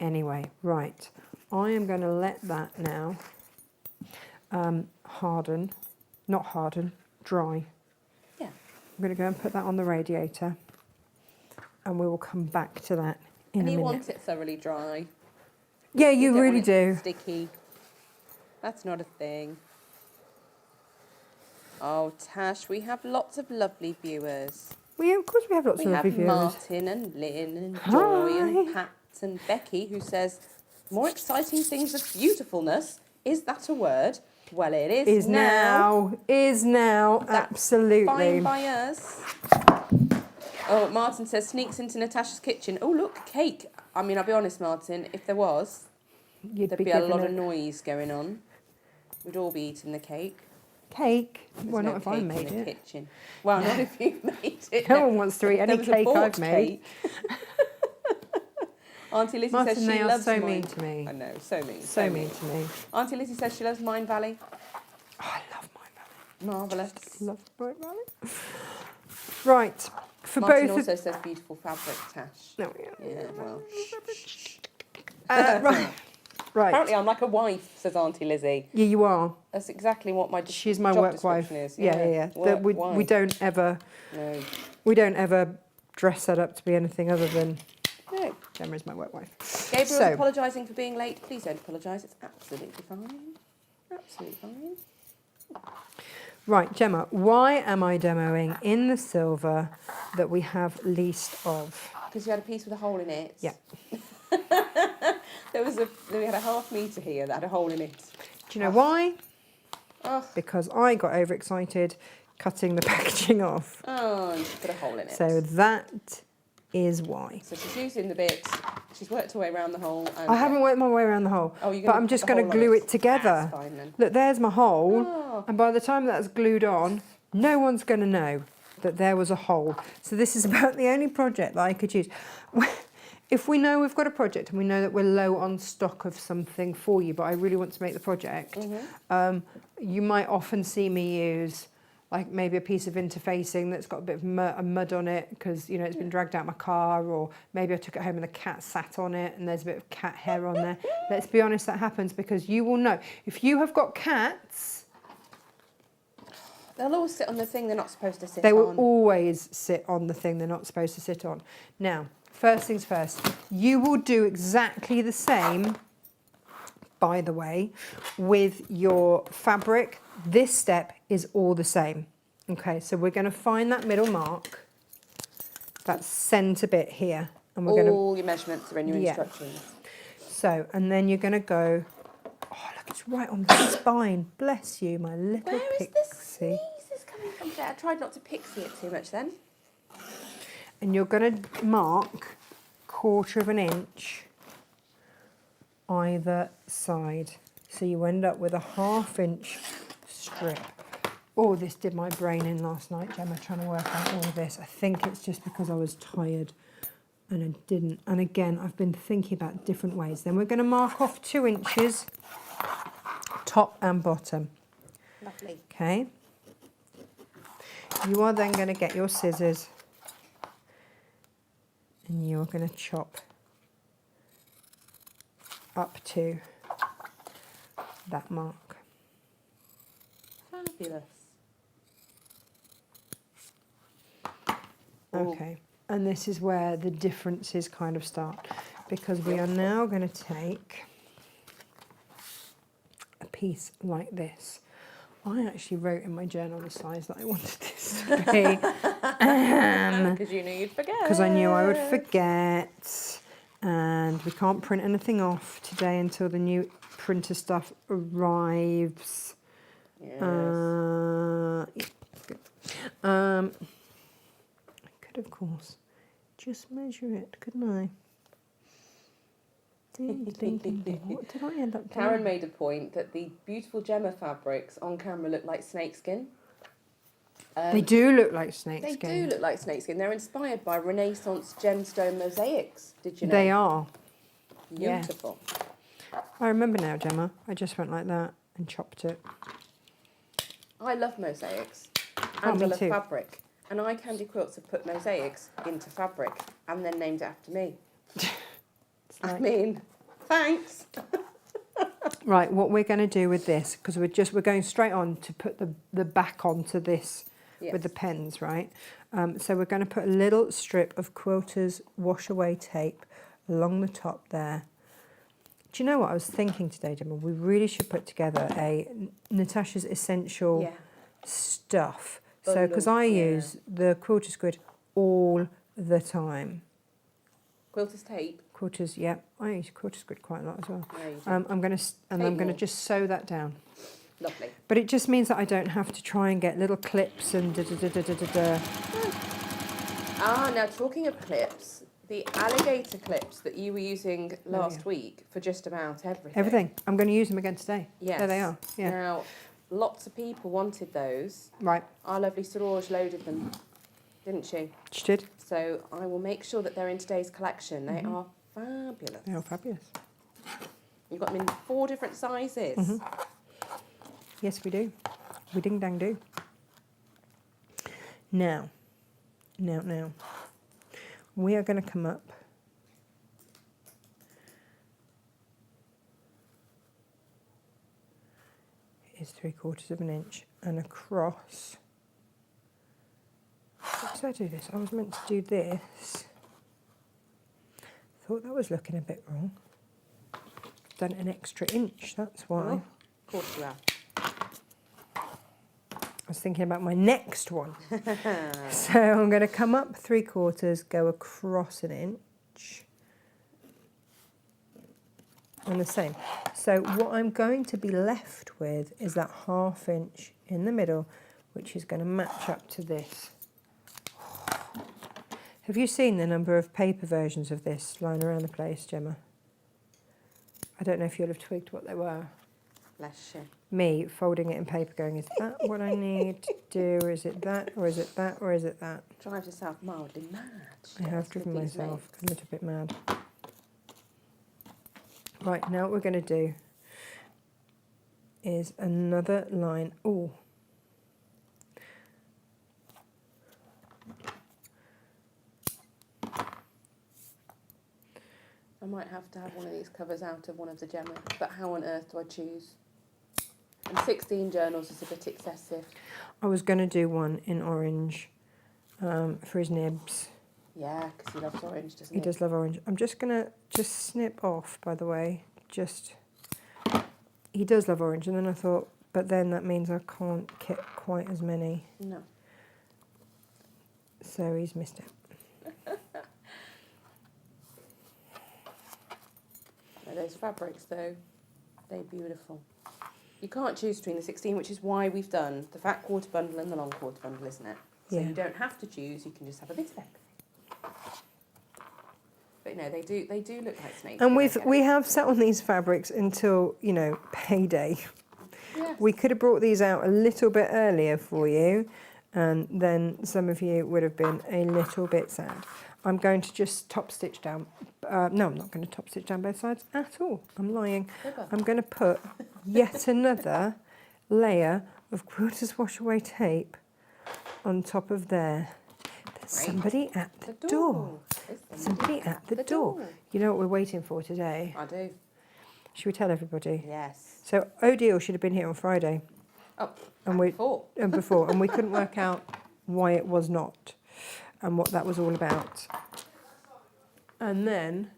Anyway, right. I am going to let that now dry. Yeah. I'm going to go and put that on the radiator and we will come back to that in a minute. And you want it thoroughly dry. Yeah, you don't really want it do. Sticky. That's not a thing. Oh, Tash, we have lots of lovely viewers. Of course we have lots of lovely We viewers. have Martin and Lynn and Joy and Pat and Becky who says, more exciting things of beautifulness. Is that a word? Well, it is now. Is now, That's absolutely. fine by us. Oh, Martin says, sneaks into Natasha's kitchen. Oh, look, cake. I mean, I'll be honest, Martin, if there was, there'd be a lot of noise going on. We'd all be eating the cake. Cake? There's Well, no not if I cake made in the it. kitchen. Well, not if you made it. No one wants to eat There any was a cake bought I've made. cake. Auntie Lizzie Martin, says they she are loves so mine. mean to me. I know, so mean. So mean to me. Auntie Lizzie says she loves Mine Valley. Oh, I love Mine Valley. Marvellous. Love Mine Valley. Right. For Martin both also says beautiful fabric, Tash. No, Yeah, well. right. Apparently I'm like a wife, says Auntie Lizzie. Yeah, you are. That's exactly what my She's my job work wife. description is. Yeah. Work We wife. don't ever. No. We don't ever dress that up to be anything other than. No. Gemma is my work wife. Gabriel's So, apologising for being late. Please don't apologise. It's absolutely fine. Absolutely fine. right, Gemma, why am I demoing in the silver that we have least of? Because you had a piece with a hole in it. Yeah. We had a half metre here that had a hole in it. Do you know why? Oh. Because I got overexcited cutting the packaging off. Oh, you put a hole in it. So that is why. So she's using the bit. She's worked her way around the hole. And I haven't worked my way around the hole, Oh, you're but gonna I'm put just the going to hole on glue it. it together. That's fine then. Look, there's my hole, Oh. and by the time that's glued on, no one's going to know that there was a hole. So this is about the only project that I could use. If we know we've got a project and we know that we're low on stock of something for you, but I really want to make the project, you might often see me use like maybe a piece of interfacing that's got a bit of mud on it because, you know, it's been dragged out my car, or maybe I took it home and the cat sat on it and there's a bit of cat hair on there. Let's be honest, that happens because you will know. If you have got cats, They'll always sit on the thing they're not supposed to sit on. they will always sit on the thing they're not supposed to sit on. Now, first things first, you will do exactly the same, by the way, with your fabric. This step is all the same. Okay, so we're going to find that middle mark, that centre bit here. And we're All your measurements are in your instructions. So, and then you're going to go, oh look, it's right on the spine. Bless you, my little Where pixie. is the sneezes coming from there? I tried not to pixie it too much then. And you're going to mark 1/4 of an inch either side. So you end up with a 1/2 inch strip. Oh, this did my brain in last night, Gemma, trying to work out all of this. I think it's just because I was tired and I didn't. And again, I've been thinking about different ways. Then we're going to mark off 2 inches, top and bottom. Lovely. Okay. You are then going to get your scissors and you're going to chop up to that mark. Fabulous. Okay, and this is where the differences kind of start, because we are now going to take a piece like this. I actually wrote in my journal the size that I wanted this to be. Because you knew you'd forget. Because I knew I would forget. And we can't print anything off today until the new printer stuff arrives. Yes. Yeah, good. I could, of course, just measure it, couldn't I? What did I end up doing? Karen made a point that the beautiful Gemma fabrics on camera look like snakeskin. They do look like snakeskin. They do look like snakeskin. They're inspired by Renaissance gemstone mosaics. Did you know? They are. Beautiful. Yeah. I remember now, Gemma. I just went like that and chopped it. I love mosaics. And me I love too. fabric. And I Candy Quilts have put mosaics into fabric and then named it after me. I mean, thanks. Right, what we're going to do with this, because we're going straight on to put the back onto this with the pens, right? So we're going to put a little strip of quilter's wash away tape along the top there. Do you know what I was thinking today, Gemma? We really should put together a Natasha's Essential stuff. So, because I use the quilter's grid all the time. Quilter's tape. Quilters, yeah. I use quilter's grid quite a lot as well. Yeah, I'm going to just sew that down. Lovely. But it just means that I don't have to try and get little clips and da-da-da-da-da-da. Ah, now talking of clips, the alligator clips that you were using last week for just about everything. Everything. I'm going to use them again today. Yes. There they are. Yeah. Now, lots of people wanted those. Right. Our lovely Solange loaded them, didn't she? She did. So I will make sure that they're in today's collection. They are fabulous. They are fabulous. You've got them in 4 different sizes. Yes, we do. We ding dang do. Now, we are going to come up. It's 3/4 of an inch and across. How did I do this? I was meant to do this. Thought that was looking a bit wrong. Done an extra inch, that's why. Oh, of course you have. I was thinking about my next one. So I'm going to come up 3/4, go across an inch. And the same. So what I'm going to be left with is that 1/2 inch in the middle, which is going to match up to this. Have you seen the number of paper versions of this lying around the place, Gemma? I don't know if you'll have twigged what they were. Bless you. Me folding it in paper going, is that what I need to do? Is it that, or is it that, or is it that? Drives yourself mildly mad. I have driven myself a little bit mad. Right, now what we're going to do is another line. Oh. I might have to have one of these covers out of one of the Gemmas, but how on earth do I choose? And 16 journals is a bit excessive. I was going to do one in orange for his nibs. Yeah, because he loves orange, doesn't he? He does love orange. I'm just going to snip off, by the way. He does love orange. And then I thought, but then that means I can't kit quite as many. No. So he's missed it. Those fabrics, though, they're beautiful. You can't choose between the 16, which is why we've done the fat quarter bundle and the long quarter bundle, isn't it? So you don't have to choose, you can just have a bit of everything. But no, they do look like snakes. And we have sat on these fabrics until, payday. Yes. We could have brought these out a little bit earlier for you, and then some of you would have been a little bit sad. I'm going to just top stitch down. No, I'm not going to top stitch down both sides at all. I'm lying. I'm going to put yet another layer of quilter's wash away tape on top of there. There's somebody at the door. Somebody at the door. You know what we're waiting for today? I do. Should we tell everybody? Yes. So Odile should have been here on Friday. Oh, and before. And we couldn't work out why it was not and what that was all about. And then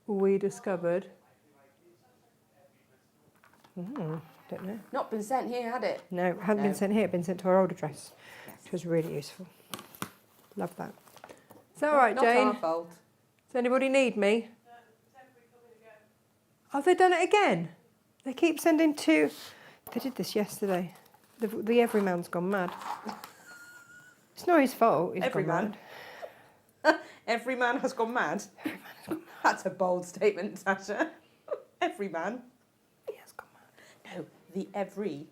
we discovered Don't know. Not been sent here, had it? No, it hadn't been sent here. It had been sent to our old address, which was really useful. Love that. Is that all right, Jane? Not our fault. Does anybody need me? Have they done it again? They keep sending two. They did this yesterday. The everyman's gone mad. It's not his fault. He's gone mad. Every man has gone mad. Every man has gone mad. That's a bold statement, Natasha. Every man. He has gone mad. No, the every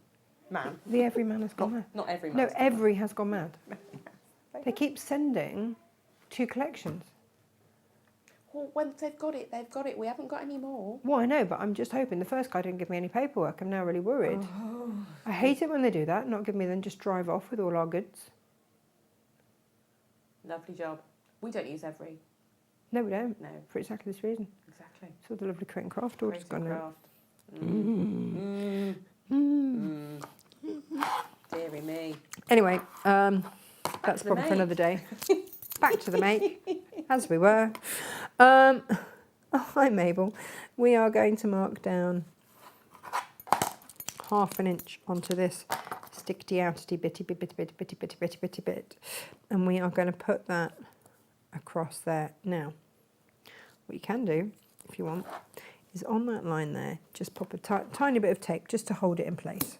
man. The everyman has gone mad. Not every man. No, every has gone mad. They keep sending two collections. Well, once they've got it, they've got it. We haven't got any more. Well, I know, but I'm just hoping. The first guy didn't give me any paperwork. I'm now really worried. Oh. I hate it when they do that, not give me, then just drive off with all our goods. Lovely job. We don't use every. No, we don't. No. For exactly this reason. Exactly. So the lovely Create and Craft order's gone out. Deary me. Anyway, that's probably for another day. Back to the make, as we were. Oh, hi, Mabel. We are going to mark down 1/2 inch onto this stickety-outety bitty bit. And we are going to put that across there. Now, what you can do, if you want, is on that line there, just pop a tiny bit of tape just to hold it in place.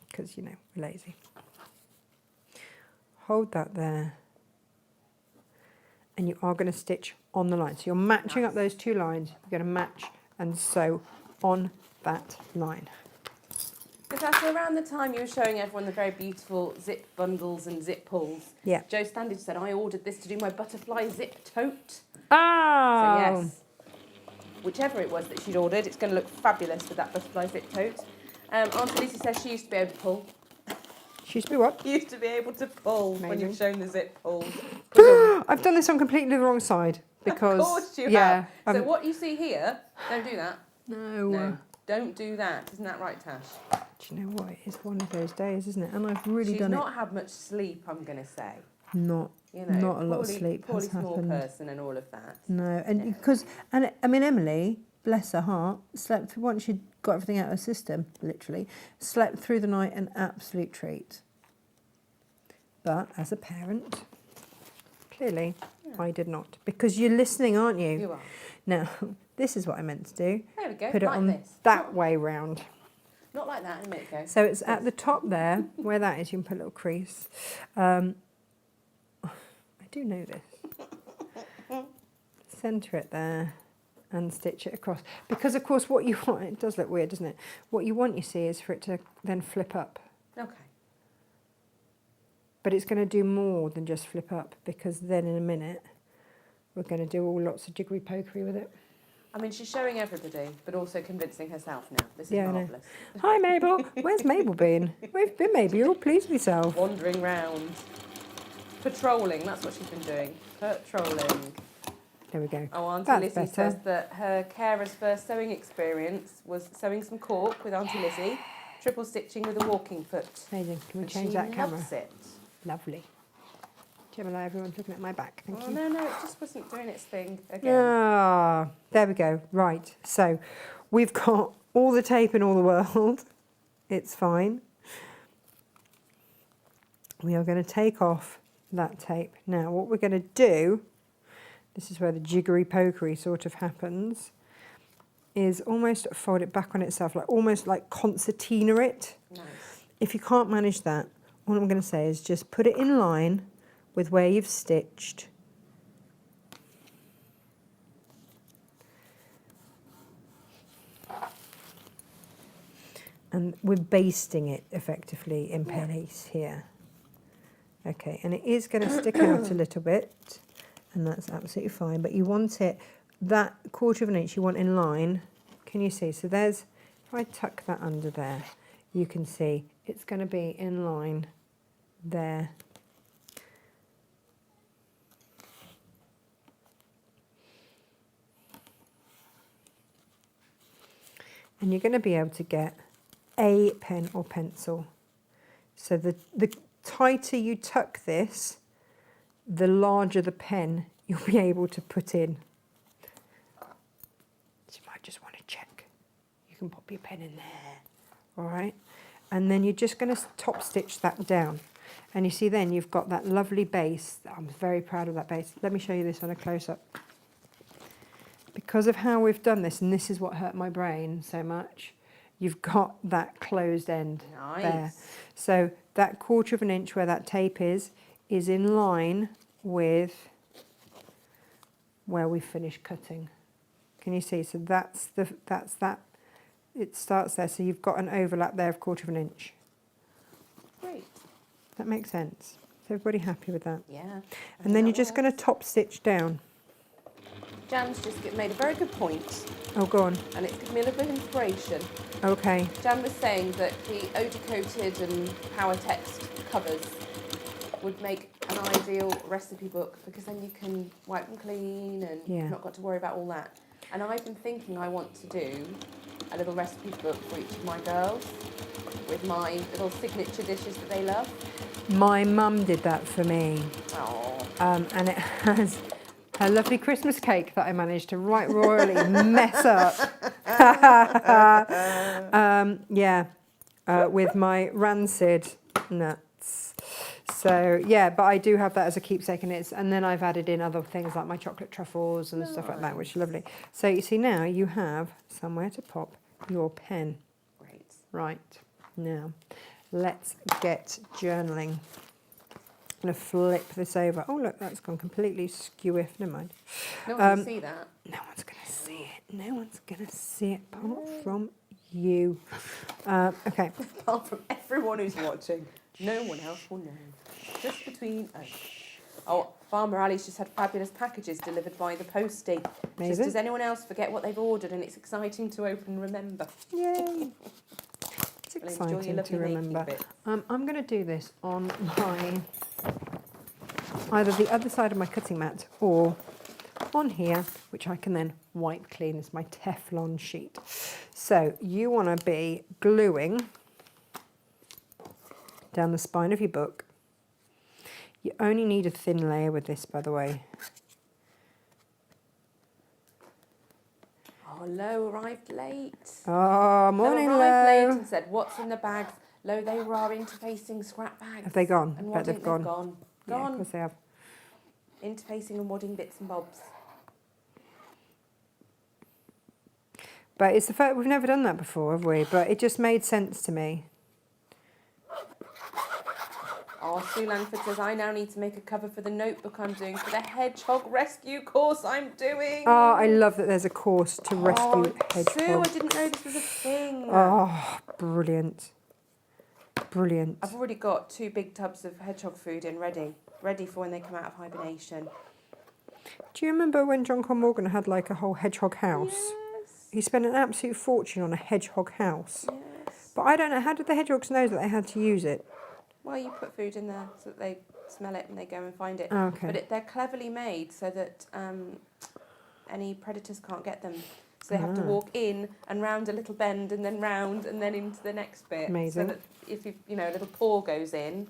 Because, you know, we're lazy. Hold that there. And you are going to stitch on the line. So you're matching up those two lines. You're going to match and sew on that line. Natasha, around the time you were showing everyone the very beautiful zip bundles and zip pulls, yeah. Joe Standage said, I ordered this to do my butterfly zip tote. Oh! So yes, whichever it was that she'd ordered, it's going to look fabulous with that butterfly zip tote. Auntie Lucy says she used to be able to pull. She used to be what? Used to be able to pull. Amazing. When you've shown the zip pulls. I've done this on completely the wrong side because. Of course you have. So what you see here, don't do that. No. Don't do that. Isn't that right, Tash? Do you know what? It's one of those days, isn't it? And I've really done it. She's not had much sleep, I'm going to say. Not a lot of sleep has happened. Poorly small person and all of that. No, and because, and I mean, Emily, bless her heart, slept once she'd got everything out of her system, literally, slept through the night, an absolute treat. But as a parent, clearly, I did not. Because you're listening, aren't you? You are. Now, this is what I meant to do. There we go. Put it like on this. that way round. Not like that, a minute ago. So it's at the top there, where that is, you can put a little crease. I do know this. Centre it there and stitch it across. Because, of course, what you want, it does look weird, doesn't it? What you want, you see, is for it to then flip up. Okay. But it's going to do more than just flip up, because then in a minute, we're going to do all lots of jiggery-pokery with it. I mean, she's showing everybody, but also convincing herself now. This is marvellous. Hi, Mabel. Where's Mabel been? Where have you been, Mabel? You're all pleased with yourself. Wandering round. Patrolling, that's what she's been doing. Patrolling. There we go. Oh, Auntie Lizzie says that her carer's first sewing experience was sewing some cork with Auntie Lizzie, triple stitching with a walking foot. Amazing. Can we change that camera? She loves it. Lovely. Gemini, everyone's looking at my back. Thank you. No, it just wasn't doing its thing again. Ah, there we go. Right. So we've got all the tape in all the world. It's fine. We are going to take off that tape. Now, what we're going to do, this is where the jiggery-pokery sort of happens, is almost fold it back on itself, like almost like concertina it. Nice. If you can't manage that, what I'm going to say is just put it in line with where you've stitched. And we're basting it effectively in place here. Okay, and it is going to stick out a little bit, and that's absolutely fine, but you want it, that 1/4 of an inch you want in line. Can you see? So there's, if I tuck that under there, you can see it's going to be in line there. And you're going to be able to get a pen or pencil. So the tighter you tuck this, the larger the pen you'll be able to put in. So you might just want to check. You can pop your pen in there. All right. And then you're just going to top stitch that down. And you see then you've got that lovely base. I'm very proud of that base. Let me show you this on a close-up. Because of how we've done this, and this is what hurt my brain so much, you've got that closed end there. So that 1/4 inch where that tape is in line with where we finished cutting. Can you see? So that's that. It starts there. So you've got an overlap there of 1/4 inch. Great. That makes sense. Is everybody happy with that? Yeah. And then you're just going to top stitch down. Jan's just made a very good point. Oh, go on. And it's given me a little bit of inspiration. Okay. Jan was saying that the Oda-coated and power text covers would make an ideal recipe book because then you can wipe them clean and you've not got to worry about all that. And I've been thinking I want to do a little recipe book for each of my girls with my little signature dishes that they love. My mum did that for me. Oh. And it has a lovely Christmas cake that I managed to right royally mess up. With my rancid nuts. So yeah, but I do have that as a keepsake, and then I've added in other things like my chocolate truffles and stuff like that, which is lovely. So you see now you have somewhere to pop your pen. Great. Right, now let's get journaling. I'm going to flip this over. Oh look, that's gone completely skew. Never mind. No one can see that. No one's going to see it. No one's going to see it apart from you. Okay. Apart from everyone who's watching. No one else will know. Just between us. Oh, Farmer Ali's just had fabulous packages delivered by the postie. Amazing. Just does anyone else forget what they've ordered, and it's exciting to open and remember. Yay. It's exciting to remember. I'm going to do this on my, either the other side of my cutting mat or on here, which I can then wipe clean. It's my Teflon sheet. So you want to be gluing down the spine of your book. You only need a thin layer with this, by the way. Oh, Lo arrived late. Oh, morning, Lo arrived late Lo. and said, "What's in the bags?" Lo, they were our interfacing scrap bags. Have they gone? And Bet they've gone. Gone. Yeah, of course they have. Interfacing and wadding bits and bobs. But it's the fact we've never done that before, have we? But it just made sense to me. Oh, Sue Langford says, "I now need to make a cover for the notebook I'm doing for the hedgehog rescue course I'm doing." Oh, I love that there's a course to rescue hedgehogs. Sue, I didn't know this was a thing. Oh, brilliant. Brilliant. I've already got 2 big tubs of hedgehog food in ready for when they come out of hibernation. Do you remember when John Con Morgan had like a whole hedgehog house? Yes. He spent an absolute fortune on a hedgehog house. Yes. But I don't know, how did the hedgehogs know that they had to use it? Well, you put food in there so that they smell it and they go and find it. Oh, okay. But they're cleverly made so that any predators can't get them. So they have to walk in and round a little bend and then round and then into the next bit. Amazing. So that if a little paw goes in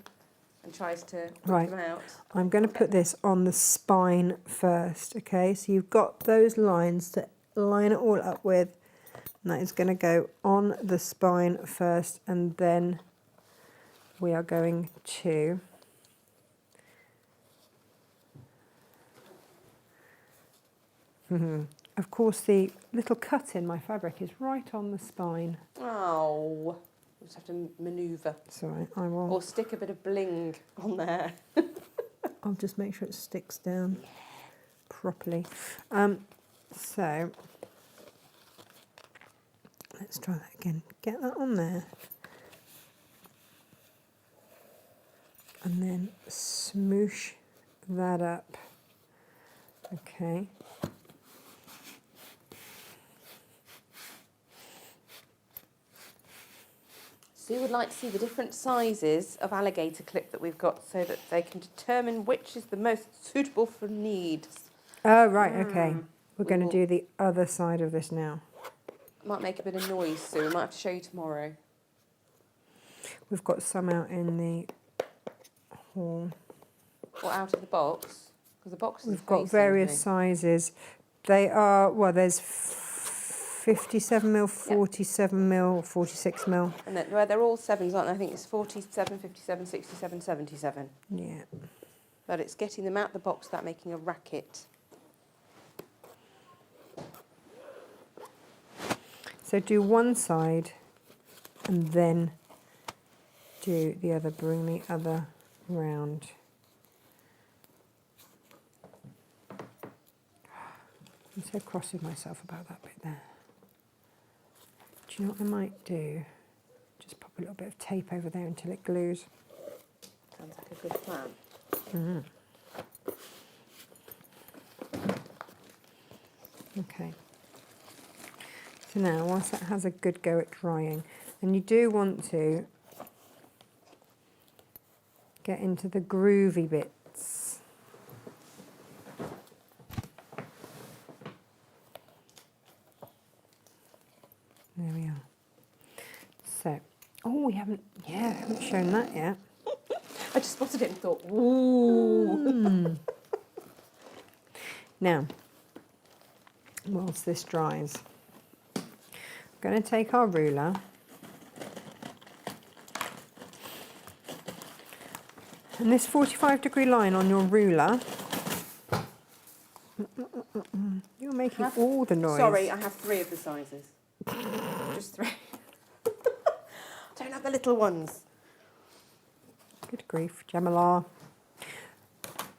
and tries to whip them out. I'm going to put this on the spine first, okay? So you've got those lines to line it all up with. And that is going to go on the spine first, and then we are going to of course the little cut in my fabric is right on the spine. Oh, you just have to manoeuvre. Sorry, I will. Or stick a bit of bling on there. I'll just make sure it sticks down properly. So let's try that again. Get that on there. And then smoosh that up. Okay. Sue would like to see the different sizes of alligator clip that we've got so that they can determine which is the most suitable for needs. Oh, right, okay. We're going to do the other side of this now. Might make a bit of noise, Sue. We might have to show you tomorrow. We've got some out in the hall. Or out of the box? Because the box is We've got various sizes. They are, well, there's 57 mil, 47 mil, 46 mil. And they're all 7s, aren't they? I think it's 47, 57, 67, 77. Yeah. But it's getting them out the box without making a racket. So do one side and then do the other, bring the other round. I'm so cross with myself about that bit there. Do you know what I might do? Just pop a little bit of tape over there until it glues. Sounds like a good plan. Mm. Okay. So now, whilst that has a good go at drying, and you do want to get into the groovy bits. There we are. So, oh, we haven't shown that yet. I just spotted it and thought, ooh. Now, whilst this dries, I'm going to take our ruler and this 45-degree line on your ruler, you're making all the noise. Sorry, I have 3 of the sizes. Just 3. I don't have the little ones. Good grief, Jamala.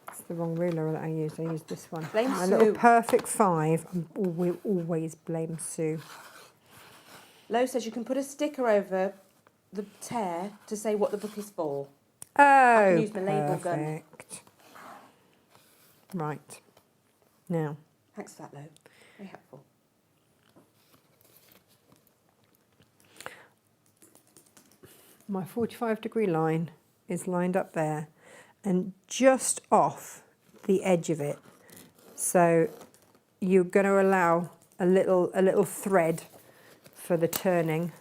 It's the wrong ruler that I used. I used this one. Blame My Sue. little perfect 5. We always blame Sue. Lo says you can put a sticker over the tear to say what the book is for. Oh, I can use my label gun. perfect. Right. Now. Thanks for that, Lo. Very helpful. My 45-degree line is lined up there and just off the edge of it. So you're going to allow a little thread for the turning.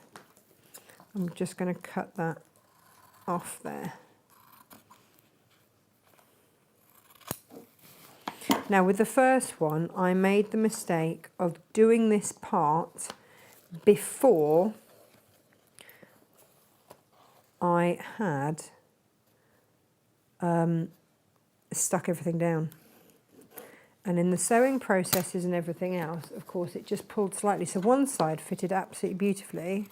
I'm just going to cut that off there. Now with the first one, I made the mistake of doing this part before I had stuck everything down. And in the sewing processes and everything else, of course, it just pulled slightly. So one side fitted absolutely beautifully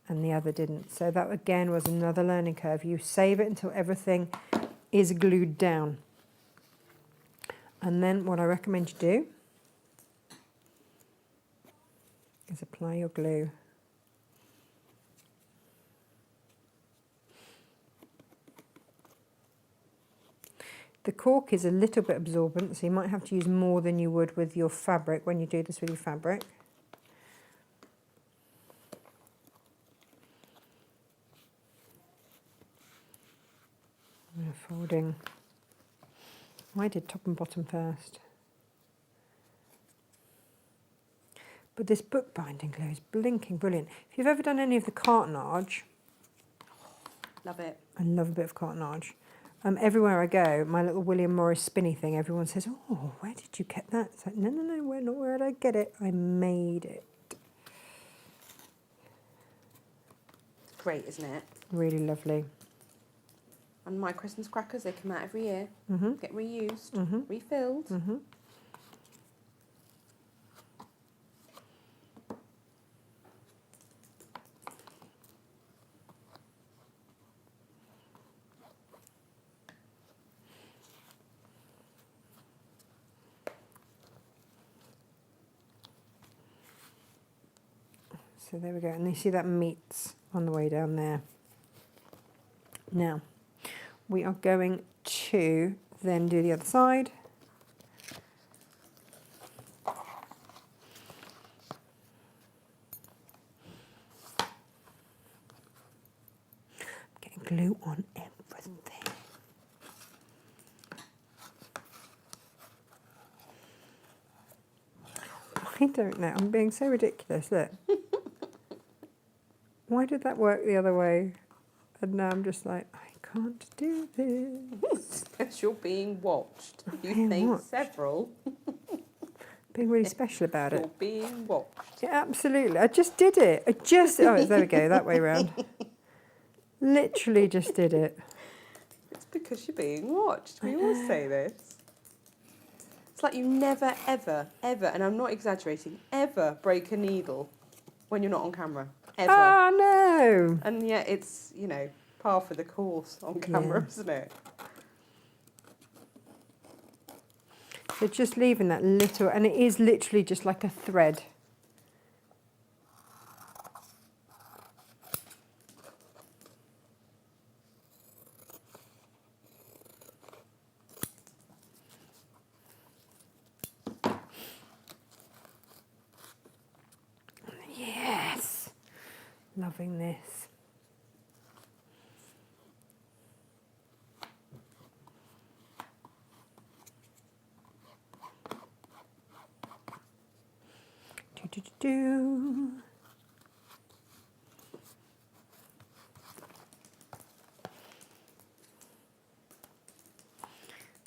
and the other didn't. So that again was another learning curve. You save it until everything is glued down. And then what I recommend you do is apply your glue. The cork is a little bit absorbent, so you might have to use more than you would with your fabric when you do this with your fabric. I'm folding. I did top and bottom first. But this book binding glue is blinking brilliant. If you've ever done any of the cartonnage, Love it. I love a bit of cartonnage. Everywhere I go, my little William Morris spinny thing, everyone says, oh, where did you get that? It's like, no, not where did I get it? I made it. Great, isn't it? Really lovely. And my Christmas crackers, they come out every year, get reused, refilled. So there we go, and you see that meets on the way down there. Now, we are going to then do the other side. Getting glue on everything. I don't know, I'm being so ridiculous, look. Why did that work the other way? And now I'm just like, I can't do this. Because you're being watched. You being think watched. several. being really special about You're it. being watched. Yeah, absolutely. I just did it. Oh, there we go, that way round. Literally just did it. It's because you're being watched. We all say this. It's like you never, ever, ever, and I'm not exaggerating, ever break a needle when you're not on camera. Ever. Oh, no. And yet it's, par for the course on camera, isn't it? So just leaving that little, and it is literally just like a thread. Yes, loving this. Do.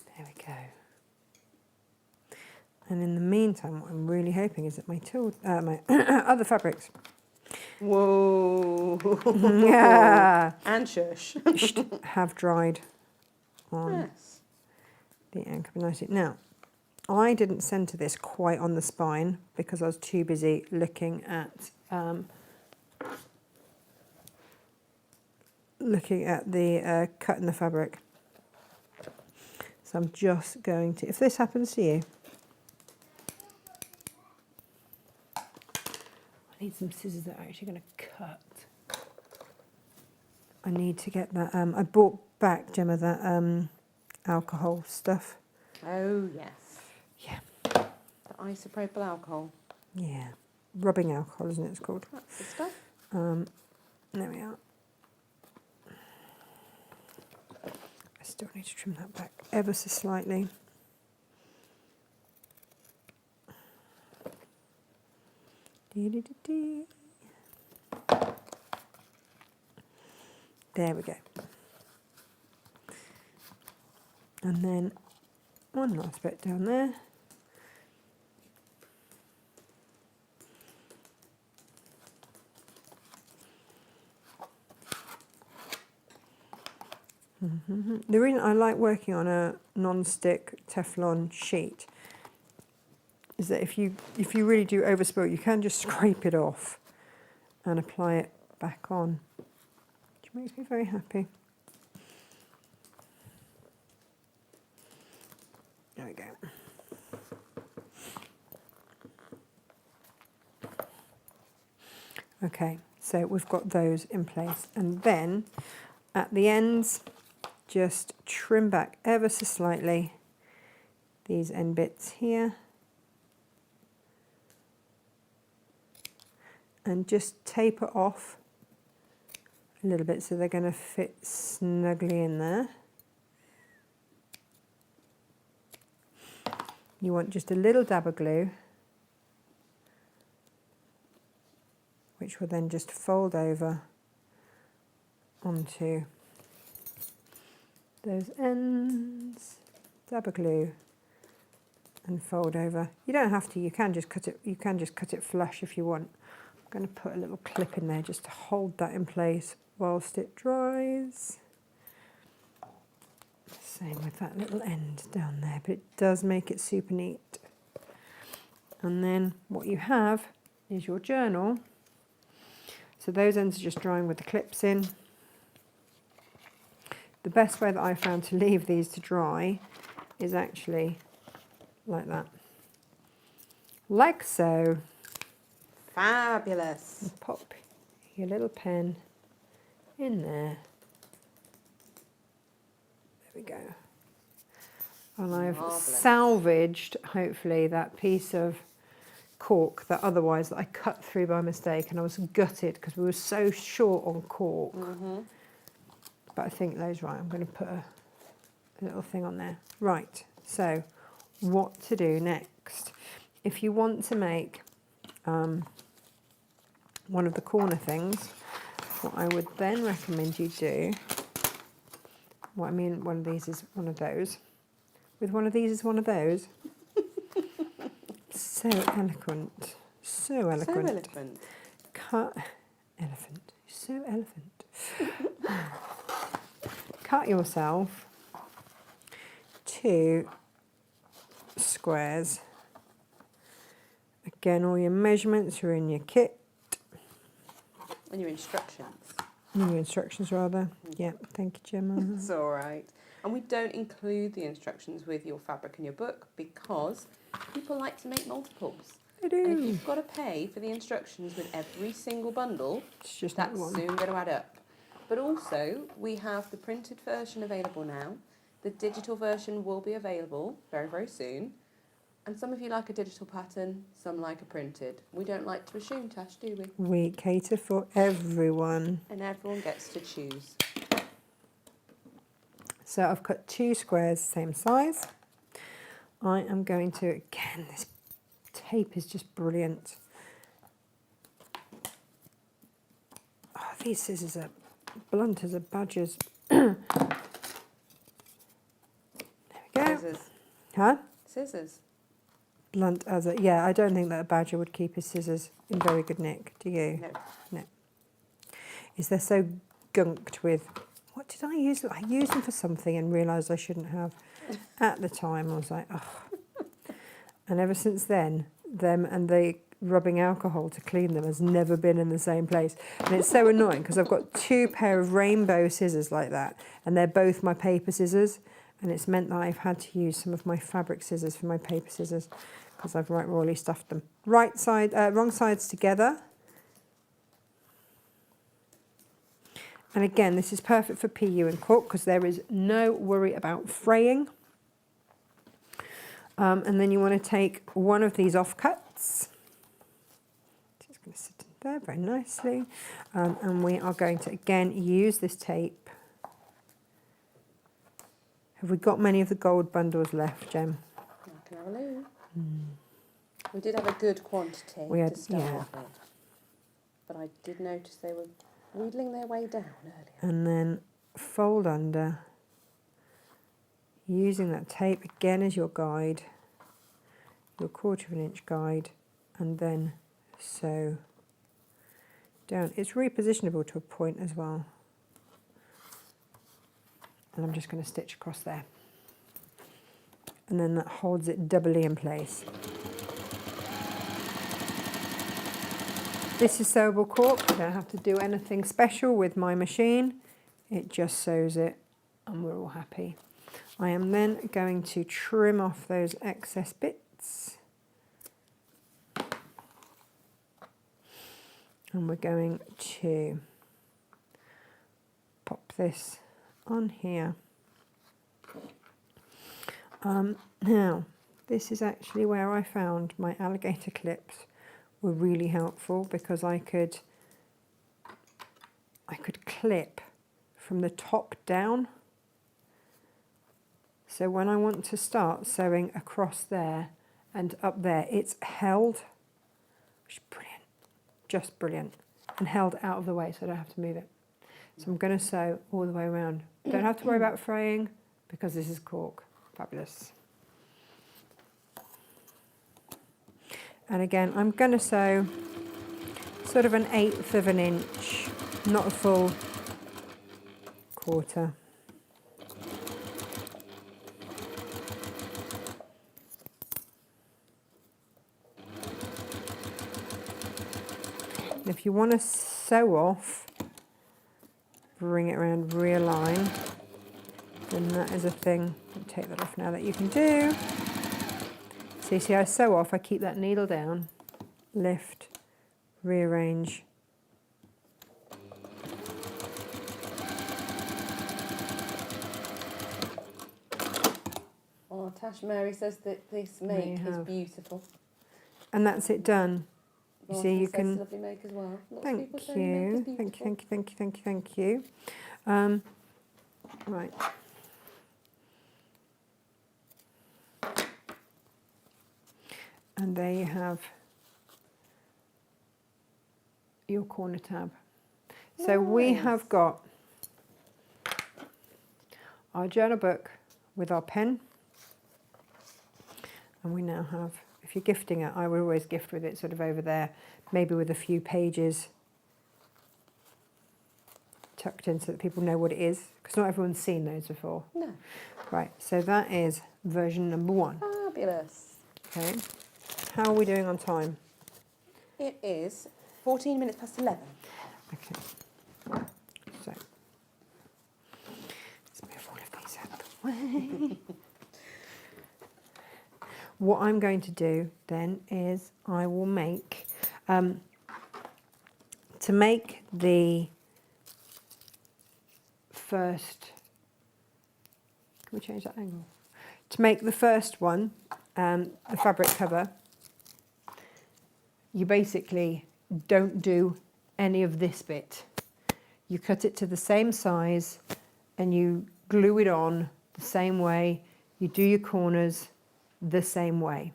There we go. And in the meantime, what I'm really hoping is that my my other fabrics. Whoa. Yeah. And shush. Have dried on the anchor nicely. Now, I didn't centre this quite on the spine because I was too busy looking at the cut in the fabric. So I'm just going to, if this happens to you, I need some scissors that are actually going to cut. I need to get that, I brought back, Gemma, that alcohol stuff. Oh, yes. Yeah. The isopropyl alcohol. Yeah. Rubbing alcohol, isn't it it's called? That's the stuff. There we are. I still need to trim that back ever so slightly. There we go. And then one last bit down there. The reason I like working on a non-stick Teflon sheet is that if you really do overspill, you can just scrape it off and apply it back on, which makes me very happy. There we go. Okay, so we've got those in place, and then at the ends, just trim back ever so slightly these end bits here, and just taper off a little bit so they're going to fit snugly in there. You want just a little dab of glue, which will then just fold over onto those ends, dab of glue and fold over. You don't have to, you can just cut it flush if you want. I'm going to put a little clip in there just to hold that in place whilst it dries. Same with that little end down there, but it does make it super neat. And then what you have is your journal. So those ends are just drying with the clips in. The best way that I found to leave these to dry is actually like that. Like so. Fabulous. And pop your little pen in there. There we go. And I've salvaged, hopefully, that piece of cork that otherwise that I cut through by mistake, and I was gutted because we were so short on cork. But I think those right. I'm going to put a little thing on there. Right, so what to do next? If you want to make one of the corner things, what I would then recommend you do, what I mean, one of these is one of those. With one of these is one of those. So So eloquent. So eloquent. So eloquent. Cut elephant. So elephant. Cut yourself 2 squares. Again, all your measurements are in your kit. And your instructions. In your instructions, rather. Yeah, thank you, Gemma. It's all right. And we don't include the instructions with your fabric in your book because people like to make multiples. I do. And if you've got to pay for the instructions with every single bundle, It's just that's not one. soon going to add up. But also, we have the printed version available now. The digital version will be available very, very soon. And some of you like a digital pattern, some like a printed. We don't like to assume, Tash, do we? We cater for everyone. And everyone gets to choose. So I've cut 2 squares, same size. I am going to, again, this tape is just brilliant. Oh, these scissors are blunt as a badger's. There we go. Scissors. Huh? Scissors. Blunt as a, yeah, I don't think that a badger would keep his scissors in very good nick, do you? No. No. Is they're so gunked with, what did I use? I used them for something and realised I shouldn't have. At the time, I was like, oh. And ever since then, them and the rubbing alcohol to clean them has never been in the same place. And it's so annoying because I've got 2 pair of rainbow scissors like that, and they're both my paper scissors. And it's meant that I've had to use some of my fabric scissors for my paper scissors because I've right royally stuffed them. Right side, wrong sides together. And again, this is perfect for PU and Cork because there is no worry about fraying. And then you want to take one of these offcuts. Just going to sit in there very nicely. And we are going to, again, use this tape. Have we got many of the gold bundles left, Jem? I can have a look. We did have a good quantity We had, to start yeah. off with. But I did notice they were wheedling their way down earlier. And then fold under, using that tape again as your guide, your 1/4 inch guide, and then sew down. It's repositionable to a point as well. And I'm just going to stitch across there. And then that holds it doubly in place. This is sewable cork. I don't have to do anything special with my machine. It just sews it and we're all happy. I am then going to trim off those excess bits. And we're going to pop this on here. Now, this is actually where I found my alligator clips were really helpful because I could clip from the top down. So when I want to start sewing across there and up there, it's held, which is brilliant, just brilliant, and held out of the way so I don't have to move it. So I'm going to sew all the way around. Don't have to worry about fraying because this is cork. Fabulous. And again, I'm going to sew sort of an 1/8 of an inch, not a full 1/4. And if you want to sew off, bring it around, realign, then that is a thing, I'll take that off now, that you can do. So you see I sew off, I keep that needle down, lift, rearrange. Oh, Tash Mary says that this make is beautiful. And that's it done. You see, you can. Lovely make as well. Thank you. Thank you. Thank you. Right. And there you have your corner tab. So we have got our journal book with our pen. And we now have, if if you're gifting it, I would always gift with it sort of over there, maybe with a few pages tucked in so that people know what it is, because not everyone's seen those before. No. Right, so that is version number 1. Fabulous. Okay, how are we doing on time? It is 14 minutes past 11. Okay, so let's move all of these out of the way. What I'm going to do then is I will make, to make the first, can we change that angle? To make the first one, the fabric cover, you basically don't do any of this bit. You cut it to the same size and you glue it on the same way. You do your corners the same way.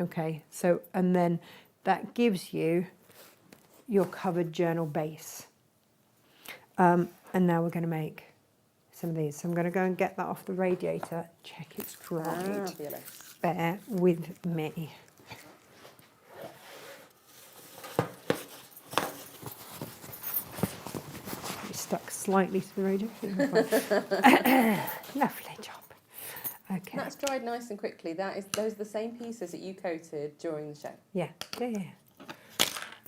Okay, so, and then that gives you your covered journal base. And now we're going to make some of these. So I'm going to go and get that off the radiator, check it's dried. Fabulous. Bear with me. It's stuck slightly to the radiator. Lovely job. Okay. That's dried nice and quickly. Those are the same pieces that you coated during the show. Yeah.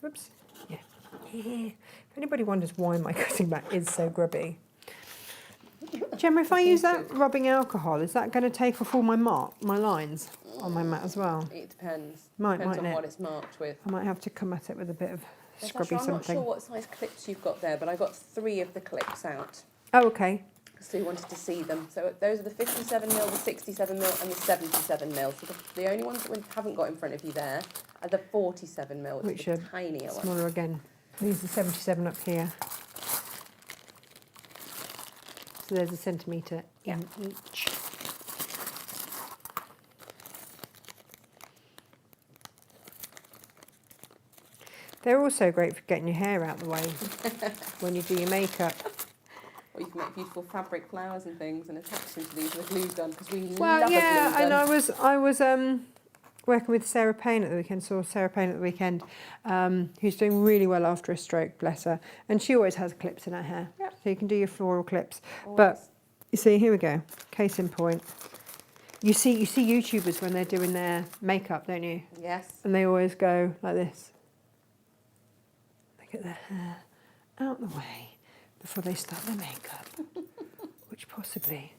Whoops. Yeah. If anybody wonders why my cutting mat is so grubby. Gemma, if I use that rubbing alcohol, is that going to take off all my lines on my mat as well? It depends. Depends on what it's marked with. I might have to come at it with a bit of scrubby I'm not something. sure what size clips you've got there, but I got 3 of the clips out. Oh, okay. So you wanted to see them. So those are the 57mm, the 67mm and the 77mm. So the only ones that we haven't got in front of you there are the 47mm, which are the tinier ones. Smaller again. These are 77 up here. So there's a centimetre in each. They're also great for getting your hair out the way when you do your makeup. Or you can make beautiful fabric flowers and things and attach them to these with a glue gun, because we love Well, a glue yeah, gun. and I was working with Sarah Payne at the weekend, who's doing really well after a stroke, bless her. And she always has clips in her hair. Yep. So you can do your floral clips. Always. But you see, here we go. Case in point. You see YouTubers when they're doing their makeup, don't you? Yes. And they always go like this. They get their hair out the way before they start their makeup, which possibly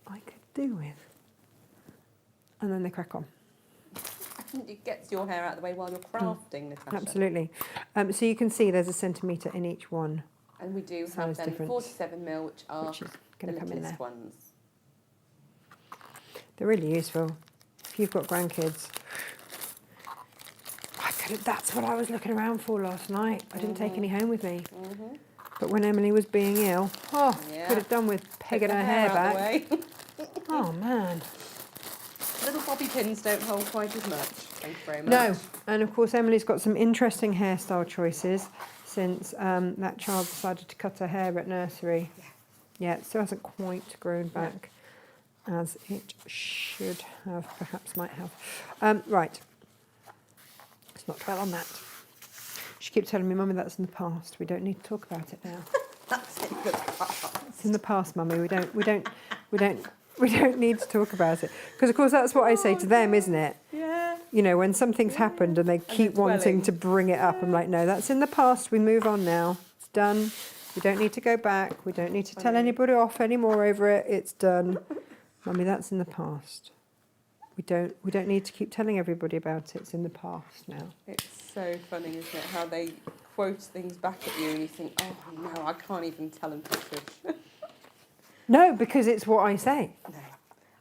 I could do with. And then they crack on. It gets your hair out of the way while you're crafting, Natasha. Absolutely. So you can see there's a centimetre in each one. And we do Size have them difference. 47mm, which are Which is the gonna come in littlest there. ones. They're really useful if you've got grandkids. That's what I was looking around for last night. I didn't take any home with me. But when Emily was being ill, could have done with pegging her hair back. Oh, man. Little bobby pins don't hold quite as much. Thank you very much. No, and of course Emily's got some interesting hairstyle choices since that child decided to cut her hair at nursery. Yeah, it still hasn't quite grown back as it should have, perhaps might have. Right, let's not dwell on that. She keeps telling me, Mummy, that's in the past. We don't need to talk about it now. That's in the past. It's in the past, Mummy. We don't need to talk about it. Because of course that's what I say to them, isn't it? Yeah. You know, when something's happened and they keep wanting to bring it up, I'm like, no, that's in the past. We move on now. It's done. We don't need to go back. We don't need to tell anybody off anymore over it. It's done. Mummy, that's in the past. We don't need to keep telling everybody about it. It's in the past now. It's so funny, isn't it? How they quote things back at you and you think, oh no, I can't even tell them to shush. No, because it's what I say. No.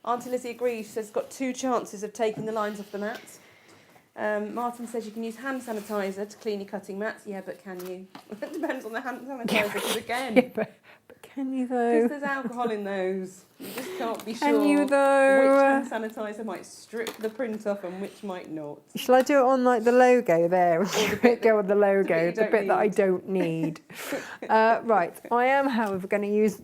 Auntie Lizzie agrees. She says it's got 2 chances of taking the lines off the mats. Martin says you can use hand sanitizer to clean your cutting mats. Yeah, but can you? It depends on the hand sanitizer, because again... Yeah, but can you though? Because there's alcohol in those. You just can't be sure Can you though? which hand sanitizer might strip the print off and which might not. Shall I do it on like the logo there? Go on the logo, the bit that I need. don't need. Right, I am, however, going to use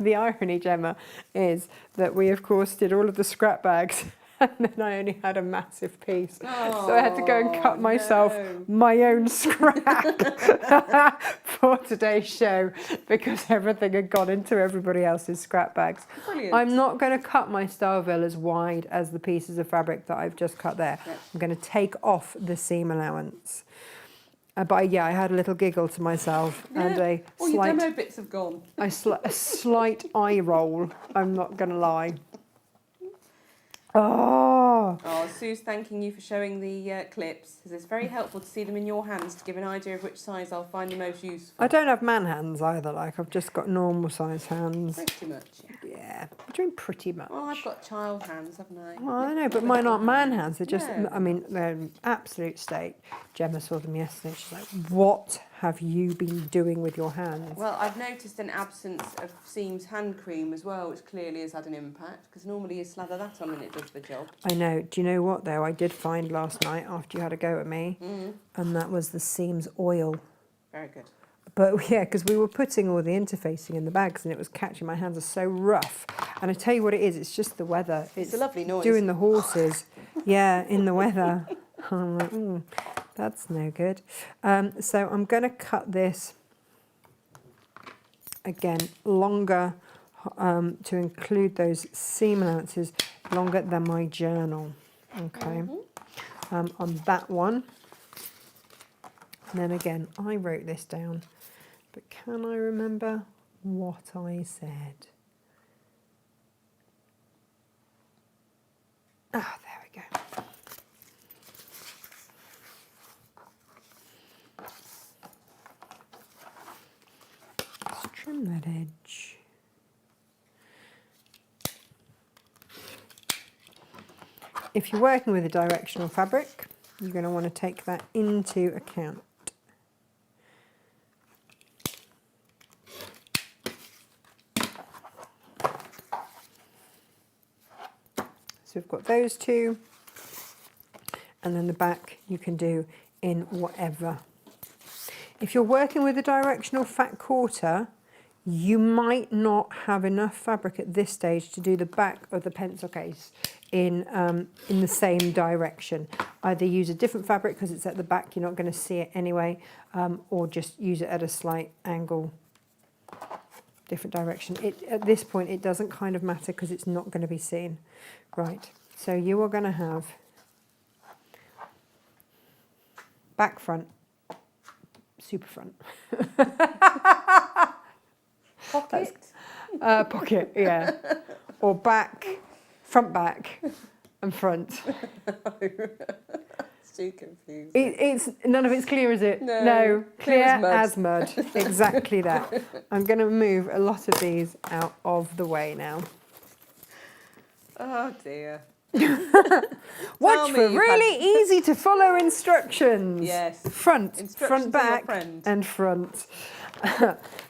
the irony, Gemma, is that we of course did all of the scrap bags And then I only had a massive piece. Oh, so I had to go and cut myself my own scrap for today's show because everything had gone into everybody else's scrap bags. Brilliant. I'm not going to cut my Starville as wide as the pieces of fabric that I've just cut there. Yep. I'm going to take off the seam allowance. But yeah, I had a little giggle to myself and a your demo bits have gone. A slight eye roll, I'm not going to lie. Oh, Sue's thanking you for showing the clips. It's very helpful to see them in your hands to give an idea of which size I'll find the most useful. I don't have man hands either, like I've just got normal size hands. Pretty much, yeah. I'm doing pretty much. Well, I've got child hands, haven't I? Well, I know, but mine aren't man hands. They're just, I mean, they're in absolute state. Gemma saw them yesterday. She's like, what have you been doing with your hands? Well, I've noticed an absence of Seam's hand cream as well, which clearly has had an impact, because normally you slather that on and it does the job. I know. Do you know what, though? I did find last night after you had a go at me, and that was the Seam's oil. Very good. But yeah, because we were putting all the interfacing in the bags and it was catching, my hands are so rough. And I tell you what it is, it's just the weather. It's a lovely noise. Doing the horses, yeah, in the weather. I'm like, that's no good. So I'm going to cut this, again, longer to include those seam allowances, longer than my journal. Okay, on that one. And then again, I wrote this down, but can I remember what I said? Ah, there we go. Let's trim that edge. If you're working with a directional fabric, you're going to want to take that into account. So we've got those two, and then the back you can do in whatever. If you're working with a directional fat quarter, you might not have enough fabric at this stage to do the back of the pencil case in the same direction. Either use a different fabric because it's at the back, you're not going to see it anyway, or just use it at a slight angle, different direction. At this point, it doesn't kind of matter because it's not going to be seen. Right, so you are going to have back, front, super front. Pocket? Pocket, yeah. Or back, front, back, and front. It's too confusing. It's none of it's clear, is it? No, clear as mud. Exactly that. I'm going to move a lot of these out of the way now. Oh dear. Watch for really easy to follow instructions. Yes. Front, front, back, and front.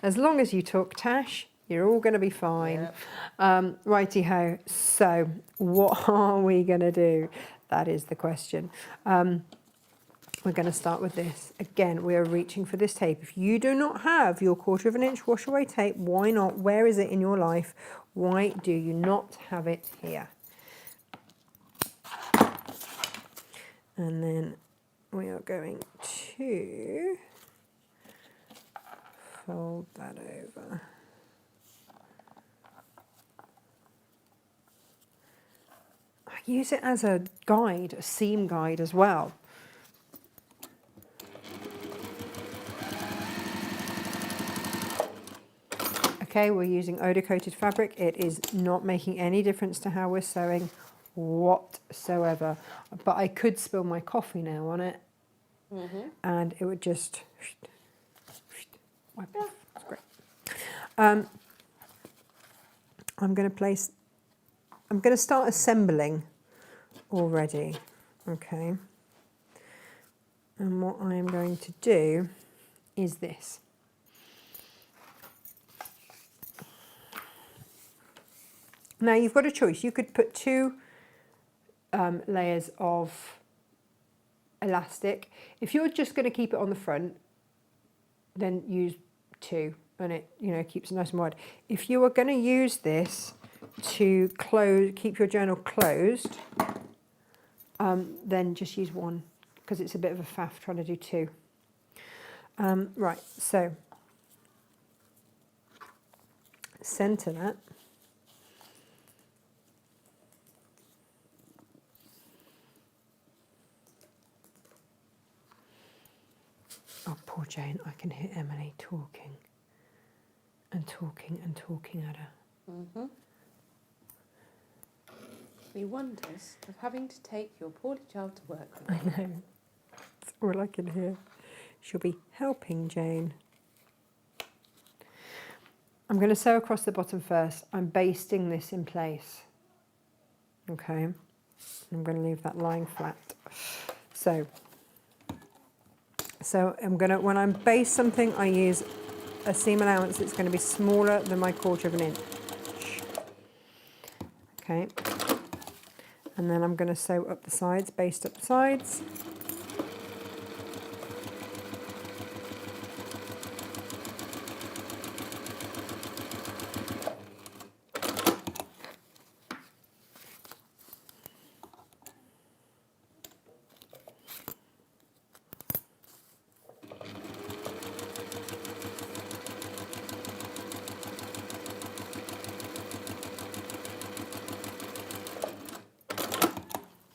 As long as you talk Tash, you're all going to be fine. Yep. Righty-ho. So what are we going to do? That is the question. We're going to start with this. Again, we are reaching for this tape. If you do not have your 1/4 inch wash away tape, why not? Where is it in your life? Why do you not have it here? And then we are going to fold that over. I use it as a guide, a seam guide as well. Okay, we're using odor-coated fabric. It is not making any difference to how we're sewing whatsoever. But I could spill my coffee now on it, and it would just wipe off. That's great. I'm going to start assembling already. Okay. And what I am going to do is this. Now you've got a choice. You could put 2 layers of elastic. If you're just going to keep it on the front, then use 2, and it keeps it nice and wide. If you are going to use this to keep your journal closed, then just use one, because it's a bit of a faff trying to do two. Right, so centre that. Oh, poor Jane, I can hear Emily talking and talking and talking at her. Mm-hmm. The wonders of having to take your poorly child to work. I know. That's all I can hear. She'll be helping Jane. I'm going to sew across the bottom first. I'm basting this in place. Okay. I'm going to leave that lying flat. So I'm going to, when I baste something, I use a seam allowance that's going to be smaller than my 1/4 of an inch. Okay. And then I'm going to sew up the sides, baste up the sides.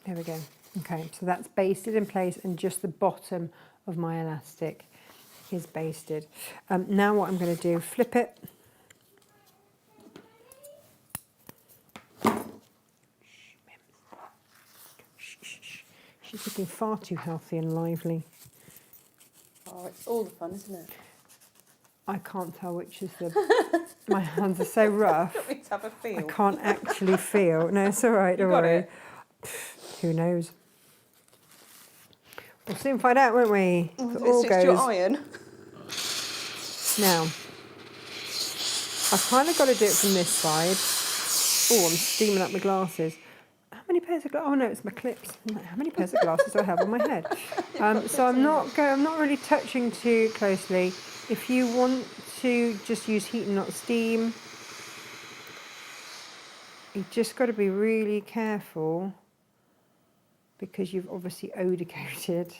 There we go. Okay, so that's basted in place and just the bottom of my elastic is basted. Now what I'm going to do, flip it. She's looking far too healthy and lively. Oh, it's all the fun, isn't it? I can't tell which is the... My hands are so rough. Want me to have a feel? I can't actually feel. No, it's all right, don't worry. Who knows? We'll soon find out, won't we? If it it all sticks to goes. your iron. Now, I've kind of got to do it from this side. Oh, I'm steaming up my glasses. How many pairs of glasses? Oh no, it's my clips. How many pairs of glasses do I have on my head? So I'm not really touching too closely. If you want to just use heat and not steam, you've just got to be really careful because you've obviously odor coated.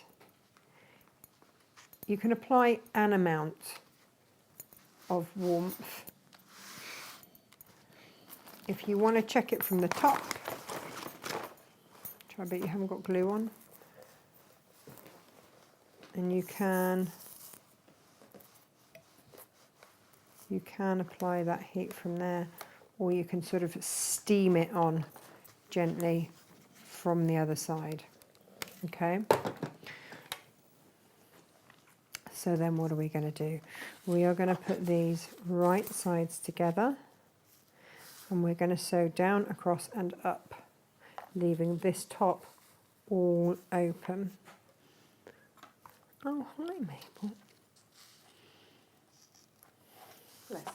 You can apply an amount of warmth. If you want to check it from the top, try a bit you haven't got glue on, and you can apply that heat from there, or you can sort of steam it on gently from the other side. Okay. So then what are we going to do? We are going to put these right sides together and we're going to sew down, across and up, leaving this top all open. Oh, hi Mabel. Bless her.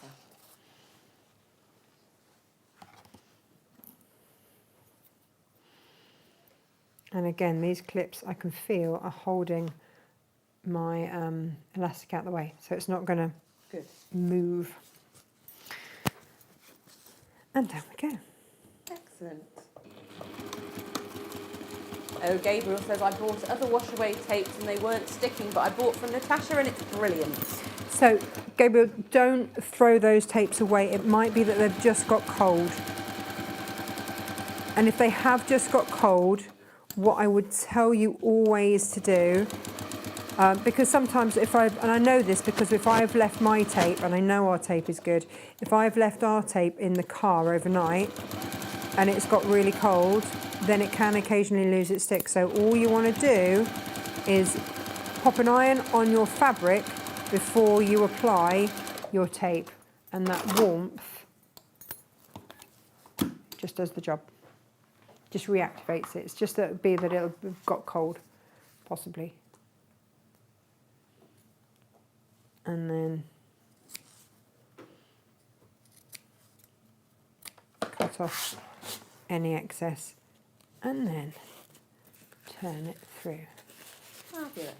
And again, these clips I can feel are holding my elastic out of the way, so it's not going to move. And down we go. Excellent. Oh, Gabriel says I bought other wash away tapes and they weren't sticking, but I bought from Natasha and it's brilliant. So, Gabriel, don't throw those tapes away. It might be that they've just got cold. And if they have just got cold, what I would tell you always to do, because sometimes and I know this because if I've left my tape, and I know our tape is good, if I've left our tape in the car overnight and it's got really cold, then it can occasionally lose its stick. So all you want to do is pop an iron on your fabric before you apply your tape, and that warmth just does the job. Just reactivates it. It's just that it'll have got cold, possibly. And then cut off any excess and then turn it through. Fabulous.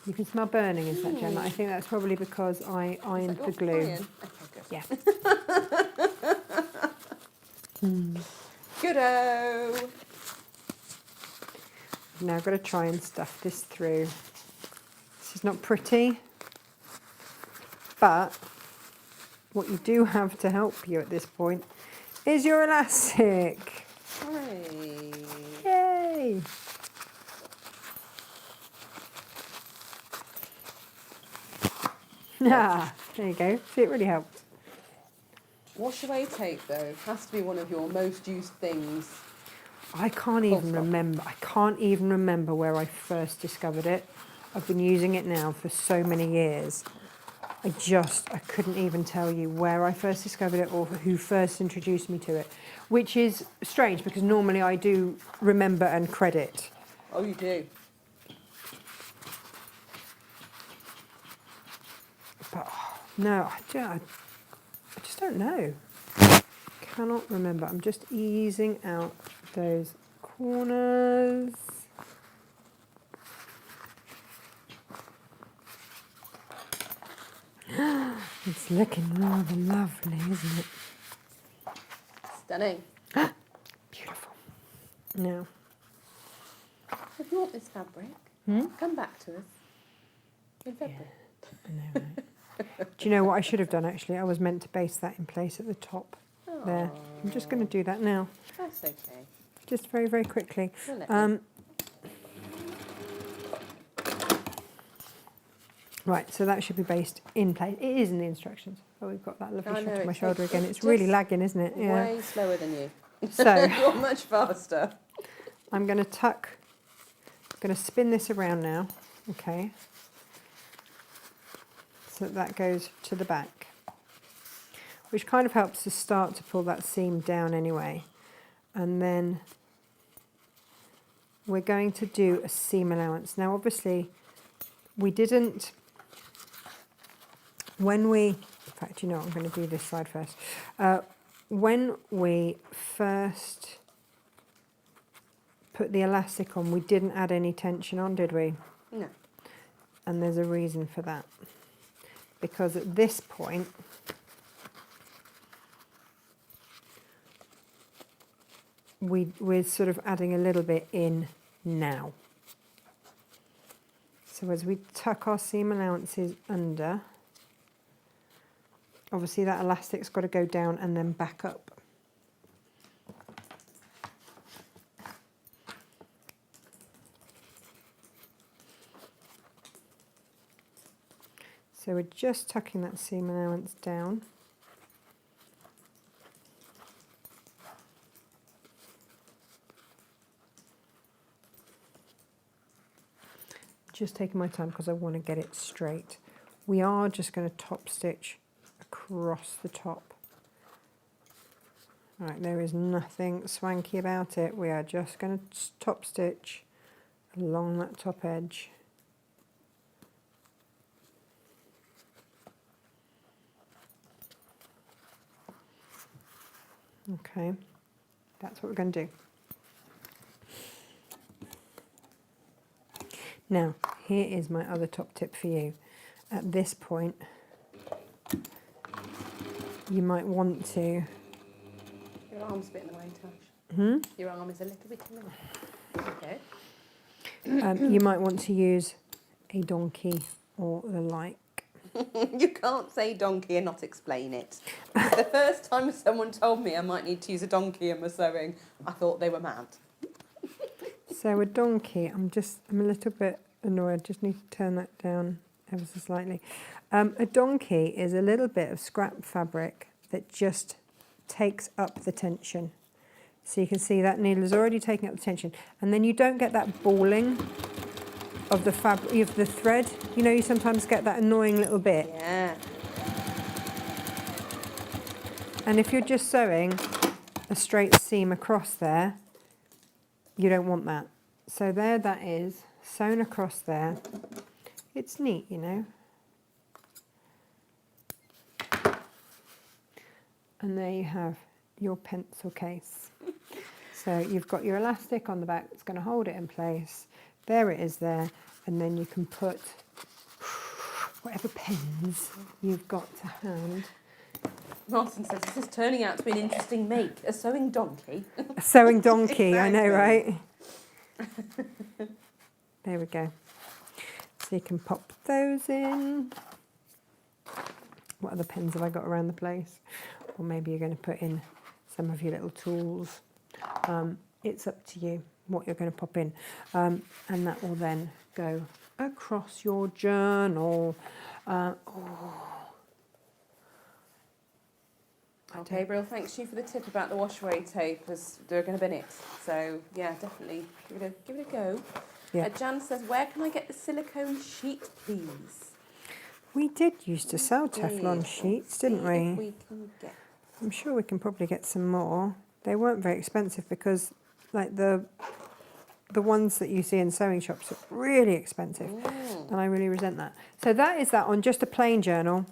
You can smell burning, is that, Gemma? I think that's probably because I ironed the glue. Iron? Okay, good. Yeah. Good-o. You've now got to try and stuff this through. This is not pretty, but what you do have to help you at this point is your elastic. Hey. Yay! Ah, there you go. See, it really helped. Wash away tape, though, has to be one of your most used things. I can't even remember. I can't even remember where I first discovered it. I've been using it now for so many years. I couldn't even tell you where I first discovered it or who first introduced me to it, which is strange because normally I do remember and credit. Oh, you do? But no, I just don't know. Cannot remember. I'm just easing out those corners. It's looking rather lovely, isn't it? Stunning. Beautiful. Now, If you want this fabric, come back to us in February. I know, right? Do you know what I should have done actually? I was meant to base that in place at the top there. I'm just going to do that now. That's okay. Just very, very quickly. Right, so that should be based in place. It is in the instructions. Oh, we've got that lovely shot of my shoulder again. It's really lagging, isn't it? Yeah. Way slower than you. So you're much faster. I'm going to I'm going to spin this around now. Okay. So that goes to the back, which kind of helps to start to pull that seam down anyway. And then we're going to do a seam allowance. Now, obviously, we didn't, in fact, you know what, I'm going to do this side first. When we first put the elastic on, we didn't add any tension on, did we? No. And there's a reason for that. Because at this point, we're sort of adding a little bit in now. So as we tuck our seam allowances under, obviously that elastic's got to go down and then back up. So we're just tucking that seam allowance down. Just taking my time because I want to get it straight. We are just going to top stitch across the top. Right, there is nothing swanky about it. We are just going to top stitch along that top edge. Okay, that's what we're going to do. Now, here is my other top tip for you. At this point, you might want to... Your arm's a bit in the way, Tash. Your arm is a little bit in the way. Okay. You might want to use a donkey or the like. You can't say donkey and not explain it. The first time someone told me I might need to use a donkey in my sewing, I thought they were mad. So a donkey, I'm a little bit annoyed, just need to turn that down ever so slightly. A donkey is a little bit of scrap fabric that just takes up the tension. So you can see that needle is already taking up the tension, and then you don't get that balling of the fabric, of the thread. You know, you sometimes get that annoying little bit. Yeah. And if you're just sewing a straight seam across there, you don't want that. So there that is, sewn across there. It's neat, you know. And there you have your pencil case. So you've got your elastic on the back that's going to hold it in place. There it is there. And then you can put whatever pens you've got to hand. Martin says this is turning out to be an interesting make. A sewing donkey. A sewing donkey, exactly. I know, right? There we go. So you can pop those in. What other pins have I got around the place? Or maybe you're going to put in some of your little tools. It's up to you what you're going to pop in. And that will then go across your journal. Okay, Brill, thanks you for the tip about the wash away tape, as they're going to bin it. So, yeah, definitely give it a go. Yeah. Jan says, where can I get the silicone sheet, please? We did used to sell Teflon sheets, didn't we? If we can get. I'm sure we can probably get some more. They weren't very expensive because, like, the ones that you see in sewing shops are really expensive, and I really resent that. So that is that on just a plain journal.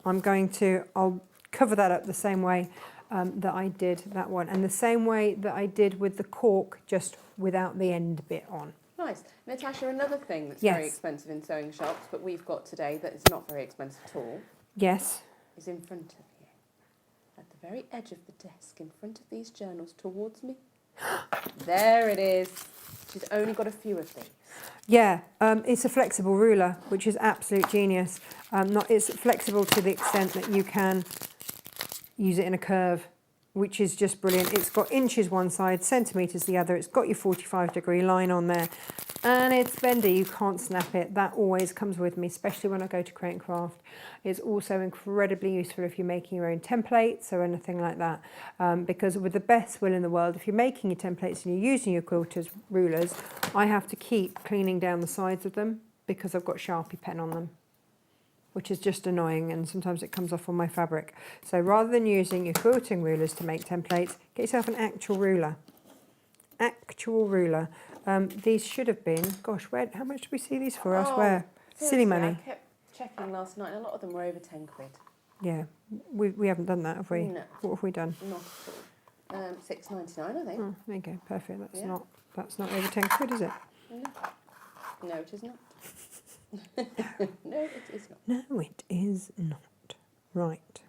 I'll cover that up the same way that I did that one, and the same way that I did with the cork, just without the end bit on. Nice. Natasha, another thing that's Yes. very expensive in sewing shops, but we've got today that is not very expensive at all, Yes. is in front of you. At the very edge of the desk, in front of these journals, towards me. There it is. She's only got a few of these. Yeah, it's a flexible ruler, which is absolute genius. It's flexible to the extent that you can use it in a curve, which is just brilliant. It's got inches one side, centimetres the other. It's got your 45-degree line on there, and it's bendy. You can't snap it. That always comes with me, especially when I go to Create and Craft. It's also incredibly useful if you're making your own templates or anything like that, because with the best will in the world, if you're making your templates and you're using your quilters rulers, I have to keep cleaning down the sides of them because I've got Sharpie pen on them, which is just annoying, and sometimes it comes off on my fabric. So rather than using your quilting rulers to make templates, get yourself an actual ruler. Actual ruler. These should have been, gosh, how much did we see these for elsewhere? Silly money. I kept checking last night, and a lot of them were over 10 quid. Yeah, we haven't done that, have we? No. What have we done? Not at all. £6.99, I think. Oh, there you go, perfect. Yeah. That's not over 10 quid, is it? No, it is not. No, it is not. No, it is not. Right.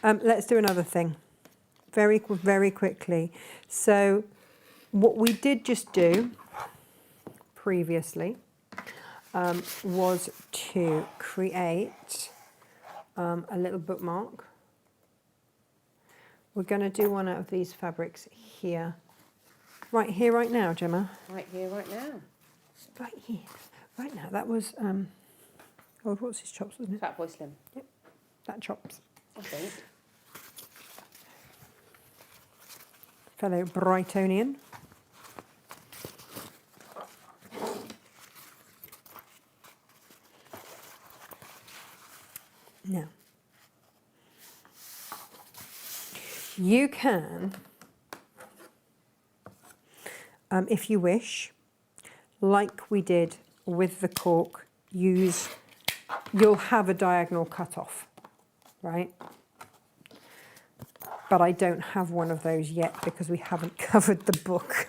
Let's do another thing very quickly. So what we did just do previously was to create a little bookmark. We're going to do one out of these fabrics here. Right here, right now, Gemma. Right here, right now. Right here. Right now, that was, what's his chops, wasn't it? Fat Boy Slim. Yep, that chops. I think. Fellow Brightonian. Now, you can, if you wish, like we did with the cork, you'll have a diagonal cut off, right? But I don't have one of those yet because we haven't covered the book.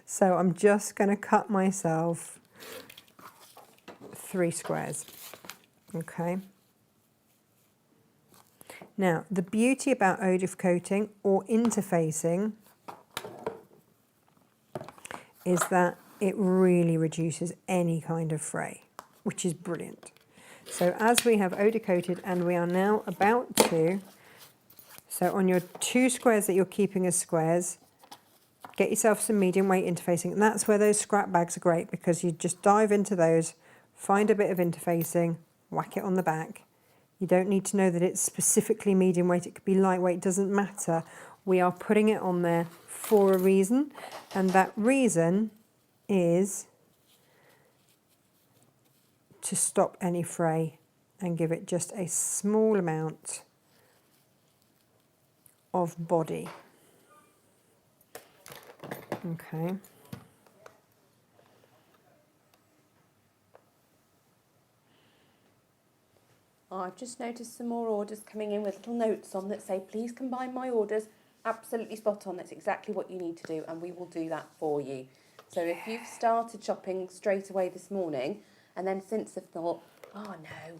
So I'm just going to cut myself 3 squares, okay? Now, the beauty about ODIF coating or interfacing is that it really reduces any kind of fray, which is brilliant. So as we have ODIF coated, and we are now about to, so on your 2 squares that you're keeping as squares, get yourself some medium weight interfacing, and that's where those scrap bags are great, because you just dive into those, find a bit of interfacing, whack it on the back. You don't need to know that it's specifically medium weight, it could be lightweight, it doesn't matter. We are putting it on there for a reason, and that reason is to stop any fray and give it just a small amount of body. Okay. I've just noticed some more orders coming in with little notes on that say, please combine my orders. Absolutely spot on. That's exactly what you need to do, and we will do that for you. So if you've started shopping straight away this morning and then since have thought, oh no,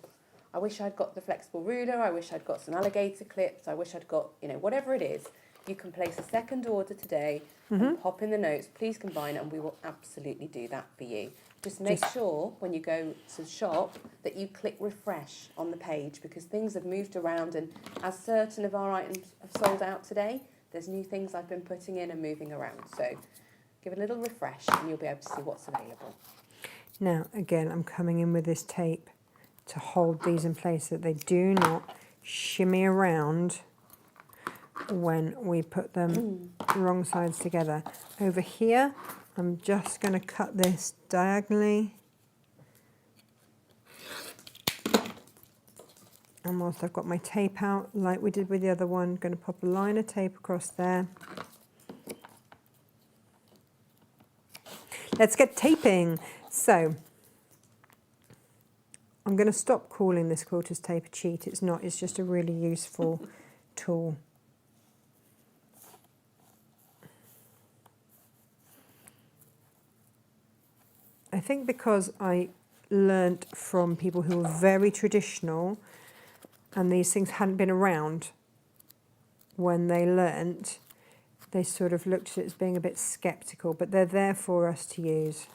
I wish I'd got the flexible ruler, I wish I'd got some alligator clips, I wish I'd got, whatever it is, you can place a second order today and pop in the notes, please combine, and we will absolutely do that for you. Just make sure when you go to shop that you click refresh on the page, because things have moved around, and as certain of our items have sold out today, there's new things I've been putting in and moving around. So give it a little refresh and you'll be able to see what's available. Now, again, I'm coming in with this tape to hold these in place so that they do not shimmy around when we put them wrong sides together. Over here, I'm just going to cut this diagonally. And whilst I've got my tape out, like we did with the other one, I'm going to pop a line of tape across there. Let's get taping. So, I'm going to stop calling this quilter's tape a cheat. It's not, it's just a really useful tool. I think because I learnt from people who were very traditional and these things hadn't been around when they learnt, they sort of looked at it as being a bit sceptical, but they're there for us to use.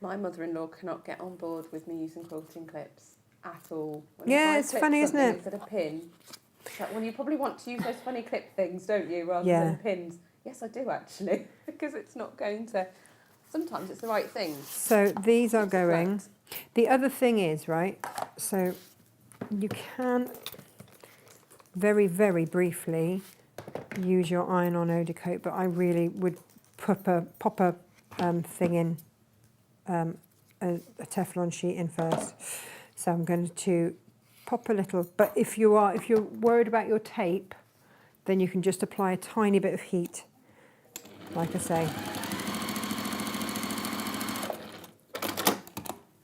My mother-in-law cannot get on board with me using quilting clips at all. Yeah, it's funny, isn't it? Instead of pin. Like, well, you probably want to use those funny clip things, don't you, rather than pins? Yes, I do actually, because it's not going to... Sometimes it's the right thing. So these are going. The other thing is, right, so you can very, very briefly use your iron-on eau de coat, but I really would pop a thing in, a Teflon sheet in first. So I'm going to pop a little, but if you're worried about your tape, then you can just apply a tiny bit of heat, like I say.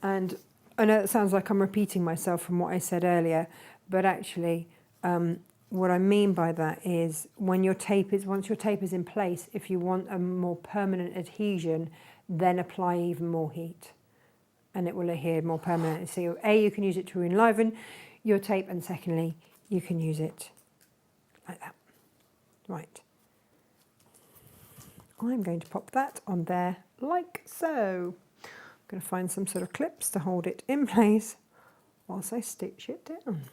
And I know it sounds like I'm repeating myself from what I said earlier, but actually what I mean by that is once your tape is in place, if you want a more permanent adhesion, then apply even more heat and it will adhere more permanently. So A, you can use it to enliven your tape, and secondly, you can use it like that. Right. I'm going to pop that on there like so. Going to find some sort of clips to hold it in place whilst I stitch it down.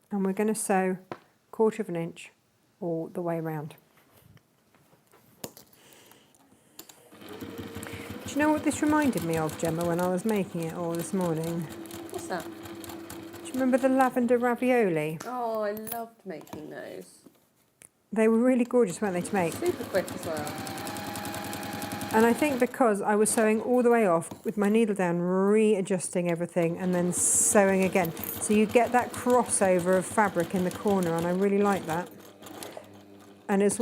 And we're going to sew 1/4 inch all the way around. Do you know what this reminded me of, Gemma, when I was making it all this morning? What's that? Do you remember the lavender ravioli? Oh, I loved making those. They were really gorgeous, weren't they, to make? Super quick as well. And I think because I was sewing all the way off with my needle down, readjusting everything and then sewing again. So you get that crossover of fabric in the corner, and I really like that. And it's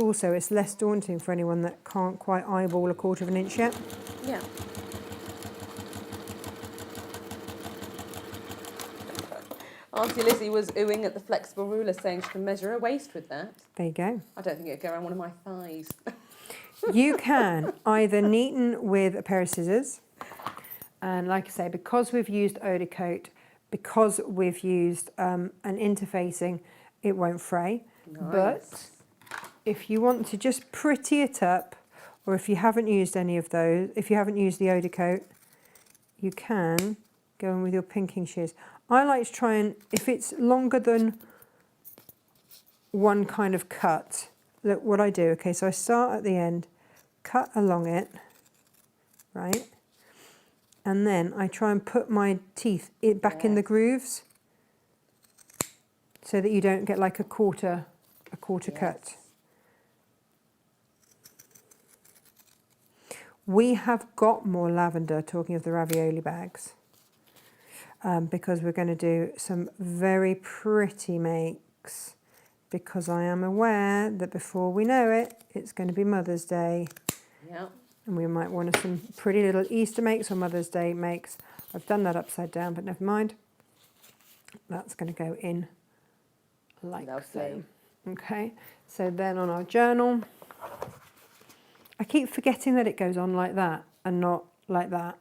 less daunting for anyone that can't quite eyeball 1/4 inch yet. Yeah. Auntie Lizzie was oohing at the flexible ruler, saying she can measure her waist with that. There you go. I don't think it'd go around one of my thighs. You can either neaten with a pair of scissors, and like I say, because we've used eau de coat, because we've used an interfacing, it won't fray. Nice. But if you want to just pretty it up, or if you haven't used any of those, if you haven't used the eau de coat, you can go in with your pinking shears. I like to try and, if it's longer than one kind of cut, look what I do. Okay, so I start at the end, cut along it, right? And then I try and put my teeth back in the grooves so that you don't get like a quarter cut. We have got more lavender, talking of the ravioli bags, because we're going to do some very pretty makes, because I am aware that before we know it, it's going to be Mother's Day. Yeah. And we might want some pretty little Easter makes or Mother's Day makes. I've done that upside down, but never mind. That's going to go in like so. Okay, so then on our journal, I keep forgetting that it goes on like that and not like that.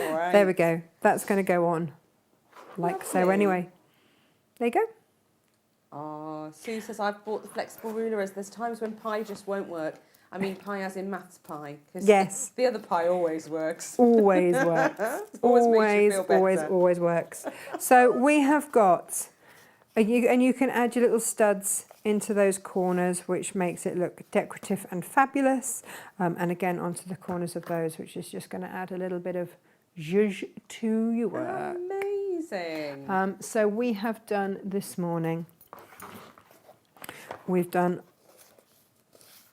All right. There we go. That's going to go on like so anyway. There you go. Oh, Sue says, I've bought the flexible ruler as there's times when pie just won't work. I mean pie as in maths pie. Yes. The other pie always works. Always works. Always makes you feel better. always works. So we have got, and you can add your little studs into those corners, which makes it look decorative and fabulous. And again, onto the corners of those, which is just going to add a little bit of zhuzh to your work. Amazing. So we have done this morning, we've done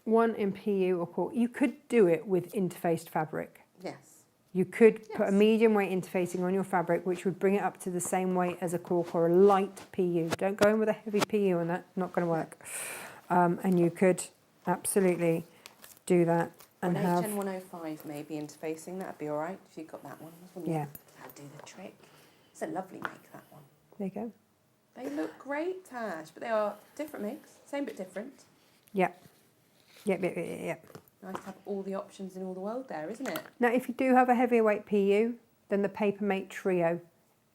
one in PU or Cork. You could do it with interfaced fabric. Yes. You could put a medium weight interfacing on your fabric, which would bring it up to the same weight as a Cork or a light PU. Don't go in with a heavy PU on that, not going to work. And you could absolutely do that and an have... HN105 maybe interfacing, that'd be all right if you got that one. Yeah. That'd do the trick. It's a lovely make, that one. There you go. They look great, Tash, but they are different makes, same but different. Yep. Yep. Nice to have all the options in all the world there, isn't it? Now, if you do have a heavier weight PU, then the Papermate Trio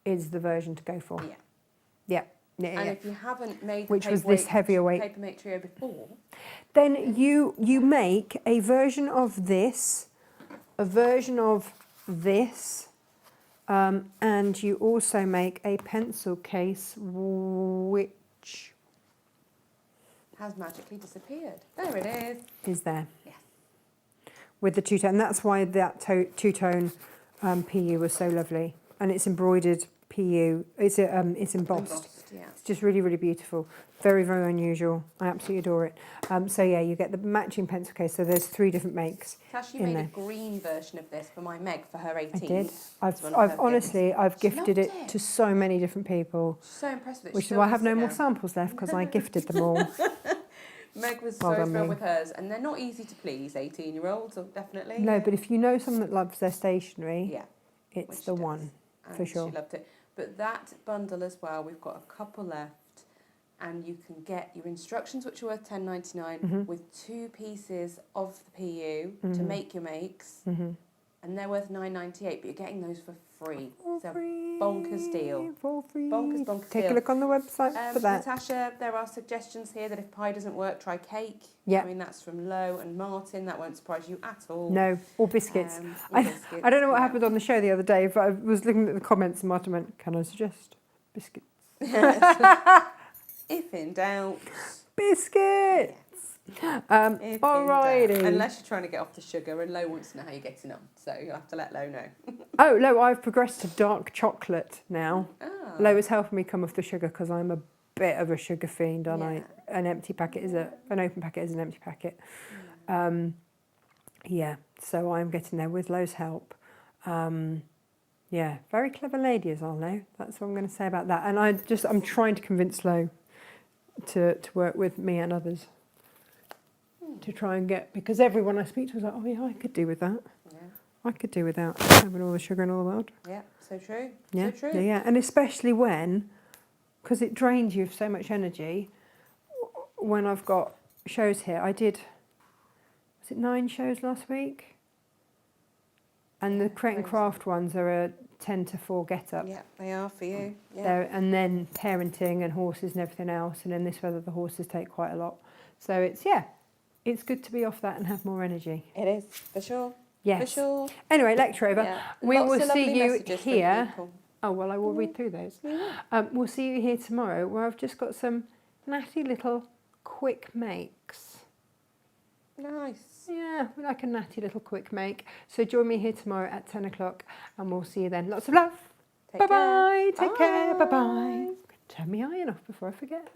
is the version to go for. Yeah. Yeah. And if you haven't made the which was this heavier weight Papermate Trio before, then you make a version of this, a version of this, and you also make a pencil case which has magically disappeared. There it is. Is there. Yes. With the two-tone. And that's why that two-tone PU was so lovely. And it's embroidered PU. It's embossed. Yeah. It's just really, really beautiful. Very, very unusual. I absolutely adore it. So yeah, you get the matching pencil case. So there's 3 different makes. Tash, you made a green version of this for my Meg for her 18th. I did. I've honestly, I've gifted it to so many different people. So impressed with it. Which is why I have no more samples left, because I gifted them all. Meg was so thrilled with hers, and they're not easy to please, 18-year-olds, definitely. No, but if you know someone that loves their stationery, yeah, it's the one, for sure. She loved it. But that bundle as well, we've got a couple left, and you can get your instructions, which are worth $10.99, with 2 pieces of the PU to make your makes, and they're worth $9.98, but you're getting those for free. It's a bonkers deal. For free. Bonkers deal. Take a look on the website for that. Natasha, there are suggestions here that if pie doesn't work, try cake. Yeah. I mean, that's from Lo and Martin. That won't surprise you at all. No, or biscuits. Or biscuits. I don't know what happened on the show the other day, but I was looking at the comments and Martin went, can I suggest biscuits? If in doubt. Biscuits! Alrighty. Unless you're trying to get off the sugar, and Lo wants to know how you're getting on, so you'll have to let Lo know. Oh, Lo, I've progressed to dark chocolate now. Ah. Lo is helping me come off the sugar because I'm a bit of a sugar fiend, aren't I? An empty packet is an open packet is an empty packet. Yeah, so I'm getting there with Lo's help. Yeah, very clever lady is Lo. That's what I'm going to say about that. And I'm trying to convince Lo to work with me and others. To try and get, because everyone I speak to is like, oh yeah, I could do with that. Yeah. I could do without having all the sugar in all the world. Yeah, so true. Yeah, so true. Yeah. And especially because it drains you of so much energy. When I've got shows here, was it 9 shows last week? And the Create and Craft ones are a 10 to 4 get up. Yeah, they are for you. Yeah. And then parenting and horses and everything else. And in this weather, the horses take quite a lot. So it's good to be off that and have more energy. It is, for sure. Yes. For sure. Anyway, lecture over. Yeah. We Lots will of see you lovely here. Oh, well, I will read through those. Yeah. We'll see you here tomorrow, where I've just got some natty little quick makes. Nice. Yeah, we like a natty little quick make. So join me here tomorrow at 10 o'clock, and we'll see you then. Lots of love. Bye-bye. Take care. Bye-bye. Turn my iron off before I forget.